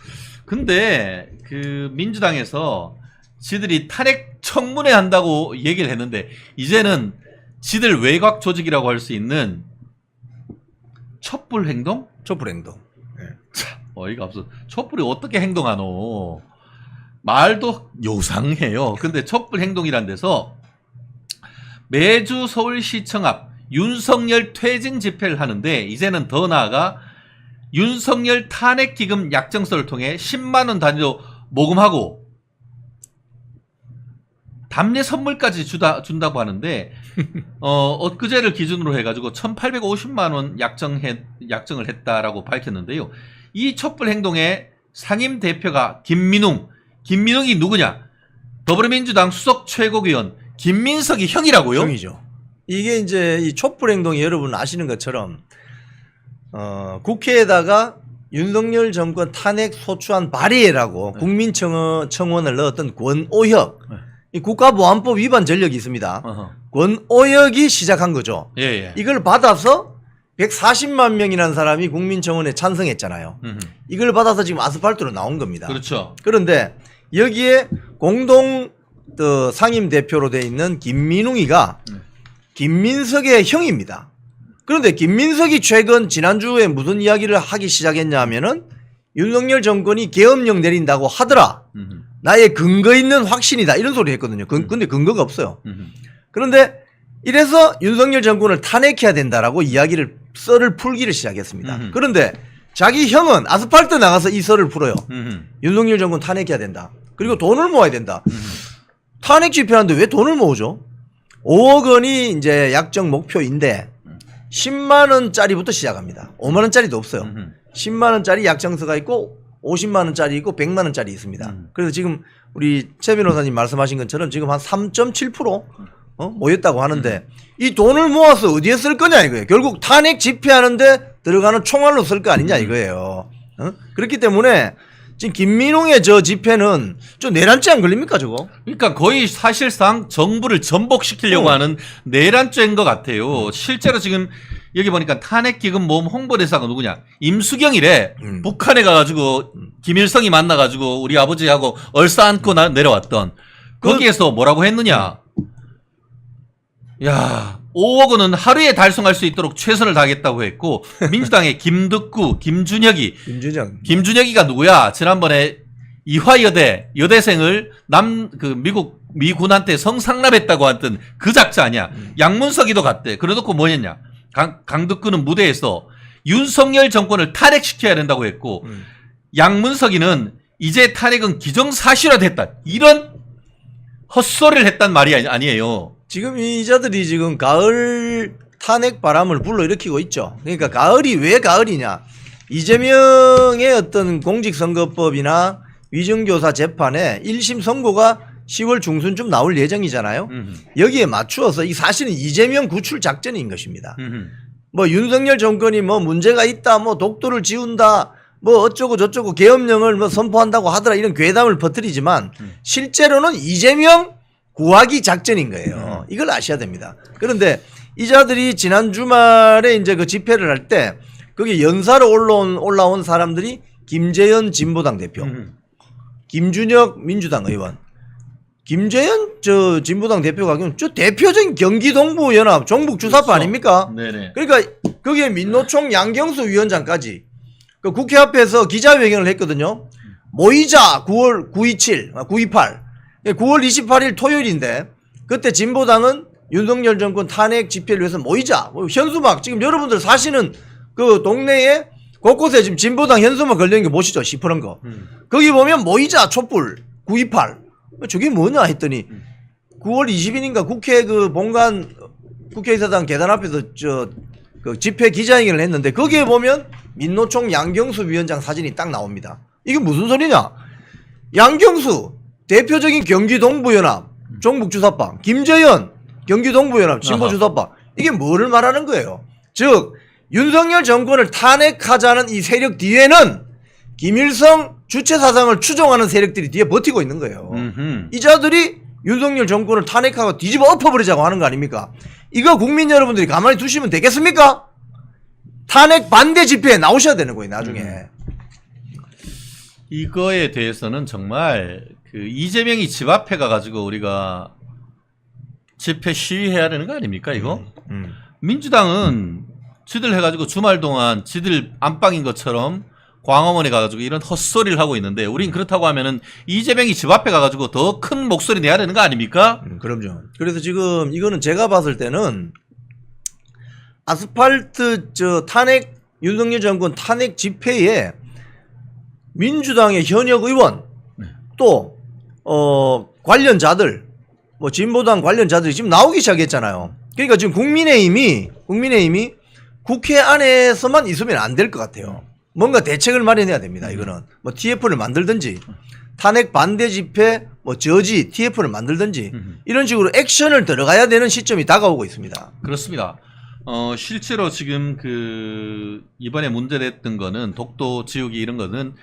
근데 그 민주당에서 지들이 탄핵 청문회 한다고 얘기를 했는데 이제는 지들 외곽 조직이라고 할 수 있는 촛불 행동? 촛불 행동. 어이가 없어. 촛불이 어떻게 행동하노? 말도 요상해요. 근데 촛불 행동이란 데서 매주 서울시청 앞 윤석열 퇴진 집회를 하는데 이제는 더 나아가 윤석열 탄핵 기금 약정서를 통해 10만 원 단위로 모금하고 답례 선물까지 준다고 하는데 엊그제를 기준으로 해가지고 1,850만 원 약정을 했다라고 밝혔는데요. 이 촛불 행동의 상임 대표가 김민웅이 누구냐? 더불어민주당 수석 최고위원 김민석이 형이라고요? 형이죠. 이게 이제 이 촛불 행동이 여러분 아시는 것처럼 국회에다가 윤석열 정권 탄핵 소추안 발의라고 국민청원을 넣었던 권오혁 이 국가보안법 위반 전력이 있습니다. 권오혁이 시작한 거죠. 예. 이걸 받아서 140만 명이라는 사람이 국민청원에 찬성했잖아요. 이걸 받아서 지금 아스팔트로 나온 겁니다. 그렇죠. 그런데 여기에 공동 상임 대표로 돼 있는 김민웅이가 김민석의 형입니다. 그런데 김민석이 최근 지난주에 무슨 이야기를 하기 시작했냐 하면은 윤석열 정권이 계엄령 내린다고 하더라. 나의 근거 있는 확신이다. 이런 소리 했거든요. 근데 근거가 없어요. 그런데 이래서 윤석열 정권을 탄핵해야 된다라고 썰을 풀기를 시작했습니다. 그런데 자기 형은 아스팔트 나가서 이 썰을 풀어요. 윤석열 정권 탄핵해야 된다. 그리고 돈을 모아야 된다. 탄핵 집회하는데 왜 돈을 모으죠? 5억 원이 이제 약정 목표인데 10만 원짜리부터 시작합니다. 5만 원짜리도 없어요. 10만 원짜리 약정서가 있고 50만 원짜리 있고 100만 원짜리 있습니다. 그래서 지금 우리 최 변호사님 말씀하신 것처럼 지금 한 3.7% 모였다고 하는데 이 돈을 모아서 어디에 쓸 거냐 이거예요. 결국 탄핵 집회하는데 들어가는 총알로 쓸 거 아니냐 이거예요. 그렇기 때문에 지금 김민웅의 저 집회는 좀 내란죄 안 걸립니까 저거? 그러니까 거의 사실상 정부를 전복시키려고 하는 내란죄인 것 같아요. 실제로 지금 여기 보니까 탄핵기금 모금 홍보대사가 누구냐? 임수경이래. 북한에 가가지고 김일성이 만나가지고 우리 아버지하고 얼싸안고 내려왔던 거기에서 뭐라고 했느냐? 야, 5억 원은 하루에 달성할 수 있도록 최선을 다하겠다고 했고 민주당의 김득구, 김준혁이가 누구야? 지난번에 이화여대생을 미군한테 성상납했다고 했던 그 작자 아니야? 양문석이도 갔대. 그래놓고 뭐였냐? 강득구는 무대에서 윤석열 정권을 탄핵시켜야 된다고 했고 양문석이는 이제 탄핵은 기정사실화됐다. 이런 헛소리를 했단 말이 아니에요. 지금 이 자들이 지금 가을 탄핵 바람을 불러일으키고 있죠. 그러니까 가을이 왜 가을이냐. 이재명의 어떤 공직선거법이나 위정교사 재판에 1심 선고가 10월 중순쯤 나올 예정이잖아요. 여기에 맞추어서 이 사실은 이재명 구출 작전인 것입니다. 뭐 윤석열 정권이 뭐 문제가 있다, 뭐 독도를 지운다, 뭐 어쩌고 저쩌고 계엄령을 뭐 선포한다고 하더라 이런 괴담을 퍼뜨리지만 실제로는 이재명 구하기 작전인 거예요. 이걸 아셔야 됩니다. 그런데 이 자들이 지난 주말에 이제 그 집회를 할 때 거기 연사로 올라온 사람들이 김재현 진보당 대표, 김준혁 민주당 의원, 김재현 저 진보당 대표가 저 대표적인 경기동부연합 종북주사파 그렇죠. 아닙니까? 네네. 그러니까 거기에 민노총 양경수 위원장까지 그 국회 앞에서 기자회견을 했거든요. 모이자 9월 927, 928, 9월 28일 토요일인데 그때 진보당은 윤석열 정권 탄핵 집회를 위해서 모이자. 현수막 지금 여러분들 사시는 그 동네에 곳곳에 지금 진보당 현수막 걸려있는 거 보시죠. 시퍼런 거. 거기 보면 모이자 촛불 928. 저게 뭐냐 했더니 9월 20일인가 국회 그 본관 국회의사당 계단 앞에서 그 집회 기자회견을 했는데 거기에 보면 민노총 양경수 위원장 사진이 딱 나옵니다. 이게 무슨 소리냐? 양경수 대표적인 경기동부연합 종북주사파, 김재현 경기동부연합 진보주사파, 이게 뭐를 말하는 거예요? 즉 윤석열 정권을 탄핵하자는 이 세력 뒤에는 김일성 주체 사상을 추종하는 세력들이 뒤에 버티고 있는 거예요. 이 자들이 윤석열 정권을 탄핵하고 뒤집어 엎어버리자고 하는 거 아닙니까? 이거 국민 여러분들이 가만히 두시면 되겠습니까? 탄핵 반대 집회에 나오셔야 되는 거예요, 나중에. 이거에 대해서는 정말 그 이재명이 집 앞에 가가지고 우리가 집회 시위해야 되는 거 아닙니까, 이거? 민주당은 지들 해가지고 주말 동안 지들 안방인 것처럼 광화문에 가가지고 이런 헛소리를 하고 있는데 우린 그렇다고 하면은 이재명이 집 앞에 가가지고 더 큰 목소리 내야 되는 거 아닙니까? 그럼요. 그래서 지금 이거는 제가 봤을 때는 아스팔트 탄핵 윤석열 정권 탄핵 집회에 민주당의 현역 의원 또 관련자들 뭐 진보당 관련자들이 지금 나오기 시작했잖아요. 그러니까 지금 국민의힘이 국회 안에서만 있으면 안 될 것 같아요. 뭔가 대책을 마련해야 됩니다. 이거는 뭐 TF를 만들든지 탄핵 반대 집회 뭐 저지 TF를 만들든지 이런 식으로 액션을 들어가야 되는 시점이 다가오고 있습니다. 그렇습니다. 실제로 지금 이번에 문제됐던 거는 독도 지우기 이런 거는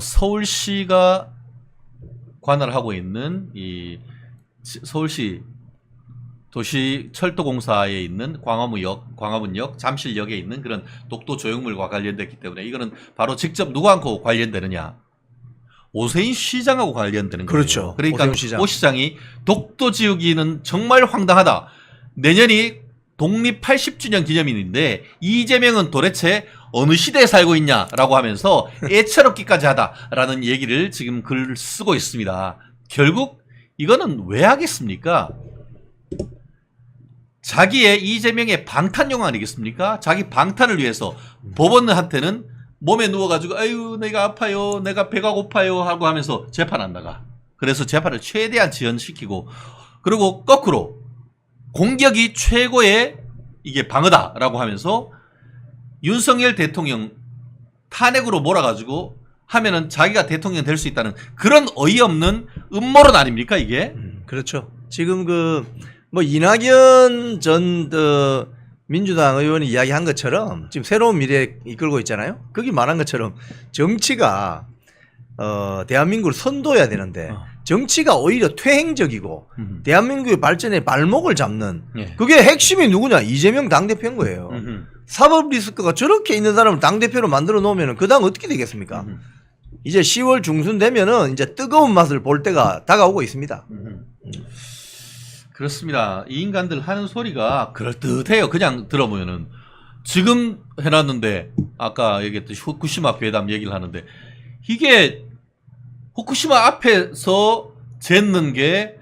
서울시가 관할하고 있는 이 서울시 도시철도공사에 있는 광화문역, 잠실역에 있는 그런 독도 조형물과 관련됐기 때문에 이거는 바로 직접 누구하고 관련되느냐? 오세훈 시장하고 관련되는 거죠. 그렇죠. 그러니까 오세훈 시장. 오 시장이 독도 지우기는 정말 황당하다. 내년이 독립 80주년 기념일인데 이재명은 도대체 어느 시대에 살고 있냐라고 하면서 애처롭기까지 하다라는 얘기를 지금 글 쓰고 있습니다. 결국 이거는 왜 하겠습니까? 자기의 이재명의 방탄용 아니겠습니까? 자기 방탄을 위해서 법원한테는 몸에 누워가지고 아유 내가 아파요, 내가 배가 고파요 하고 하면서 재판 안 나가. 그래서 재판을 최대한 지연시키고 그리고 거꾸로 공격이 최고의 이게 방어다라고 하면서 윤석열 대통령 탄핵으로 몰아가지고 하면은 자기가 대통령 될 수 있다는 그런 어이없는 음모론 아닙니까 이게? 그렇죠. 지금 뭐 이낙연 전 민주당 의원이 이야기한 것처럼 지금 새로운 미래 이끌고 있잖아요. 거기 말한 것처럼 정치가 대한민국을 선도해야 되는데 정치가 오히려 퇴행적이고 대한민국의 발전에 발목을 잡는 예. 그게 핵심이 누구냐? 이재명 당대표인 거예요. 사법 리스크가 저렇게 있는 사람을 당대표로 만들어 놓으면 그 다음 어떻게 되겠습니까? 이제 10월 중순 되면은 이제 뜨거운 맛을 볼 때가 다가오고 있습니다. 그렇습니다. 이 인간들 하는 소리가 그럴듯해요. 그냥 들어보면은 지금 해놨는데 아까 얘기했듯이 후쿠시마 괴담 얘기를 하는데 이게 후쿠시마 앞에서 쟀는 게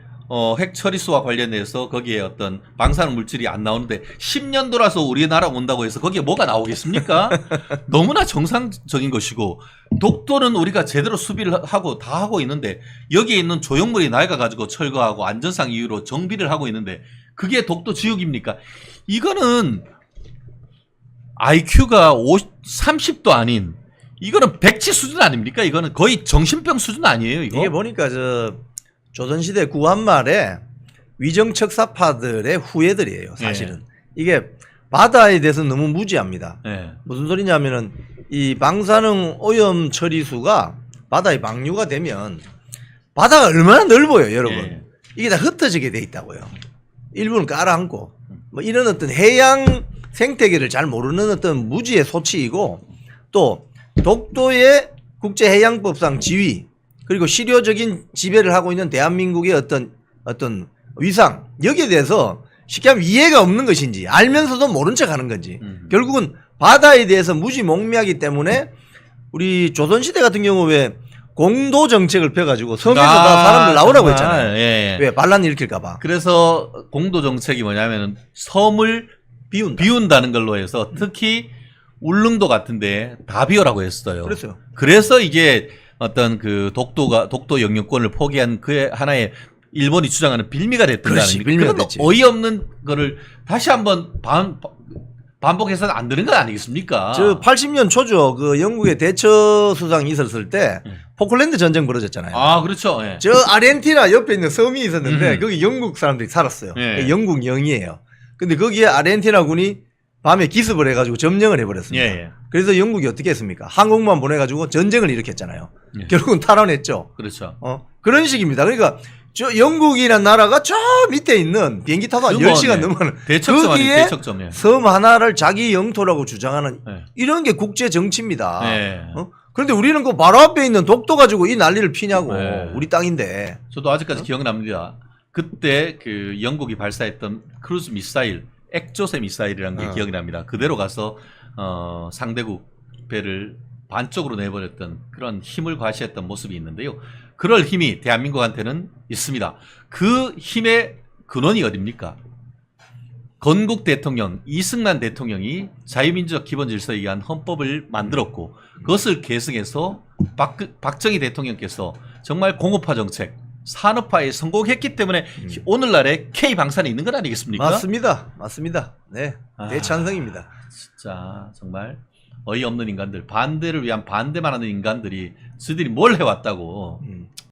핵 처리수와 관련해서 거기에 어떤 방사능 물질이 안 나오는데 10년 돌아서 우리나라 온다고 해서 거기에 뭐가 나오겠습니까? 너무나 정상적인 것이고 독도는 우리가 제대로 수비를 하고 다 하고 있는데 여기에 있는 조형물이 낡아가지고 철거하고 안전상 이유로 정비를 하고 있는데 그게 독도 지우기입니까? 이거는 IQ가 30도 아닌 이거는 백치 수준 아닙니까? 이거는 거의 정신병 수준 아니에요, 이거? 이게 보니까 조선시대 구한말에 위정척사파들의 후예들이에요, 사실은. 이게 바다에 대해서 너무 무지합니다. 네. 무슨 소리냐면은 이 방사능 오염 처리수가 바다에 방류가 되면 바다가 얼마나 넓어요, 여러분. 예. 이게 다 흩어지게 돼 있다고요. 일부는 깔아앉고 뭐 이런 어떤 해양 생태계를 잘 모르는 어떤 무지의 소치이고 또 독도의 국제해양법상 지위 그리고 실효적인 지배를 하고 있는 대한민국의 어떤 위상 여기에 대해서 쉽게 하면 이해가 없는 것인지 알면서도 모른 척 하는 건지 결국은 바다에 대해서 무지몽매하기 때문에 우리 조선시대 같은 경우 왜 공도 정책을 펴가지고 섬에서 다 사람들 나오라고 했잖아요. 예. 왜 반란 일으킬까봐. 그래서 공도 정책이 뭐냐면은 섬을 비운다는 걸로 해서 특히 울릉도 같은데 다 비우라고 했어요. 그랬어요. 그래서 이게 어떤 독도 영유권을 포기한 그의 하나의 일본이 주장하는 빌미가 됐던 거 아닙니까? 빌미가 그런 됐지. 어이없는 거를 다시 한번 반복해서는 안 되는 거 아니겠습니까? 80년 초죠. 영국의 대처 수상이 있었을 때 포클랜드 전쟁 벌어졌잖아요. 아, 그렇죠. 예. 아르헨티나 옆에 있는 섬이 있었는데 거기 영국 사람들이 살았어요. 예. 영국 영이에요. 근데 거기에 아르헨티나 군이 밤에 기습을 해가지고 점령을 해버렸습니다. 예. 그래서 영국이 어떻게 했습니까? 항공모함 보내가지고 전쟁을 일으켰잖아요. 예. 결국은 탈환했죠. 그렇죠. 그런 식입니다. 그러니까 영국이라는 나라가 저 밑에 있는 비행기 타도 한 10시간 넘어가는 대척점 아니에요, 거기에 대척점. 예. 섬 하나를 자기 영토라고 주장하는 예. 이런 게 국제 정치입니다. 예. 그런데 우리는 그 바로 앞에 있는 독도 가지고 이 난리를 피냐고. 예. 우리 땅인데. 저도 아직까지 기억납니다. 그때 영국이 발사했던 크루즈 미사일, 액조세 미사일이라는 게 기억이 납니다. 그대로 가서 상대국 배를 반쪽으로 내버렸던 그런 힘을 과시했던 모습이 있는데요. 그럴 힘이 대한민국한테는 있습니다. 그 힘의 근원이 어딥니까? 건국 대통령 이승만 대통령이 자유민주적 기본질서에 의한 헌법을 만들었고 그것을 계승해서 박정희 대통령께서 정말 공업화 정책, 산업화에 성공했기 때문에 오늘날의 K방산이 있는 건 아니겠습니까? 맞습니다. 맞습니다. 네. 대찬성입니다. 진짜 정말 어이없는 인간들, 반대를 위한 반대만 하는 인간들이 저들이 뭘 해왔다고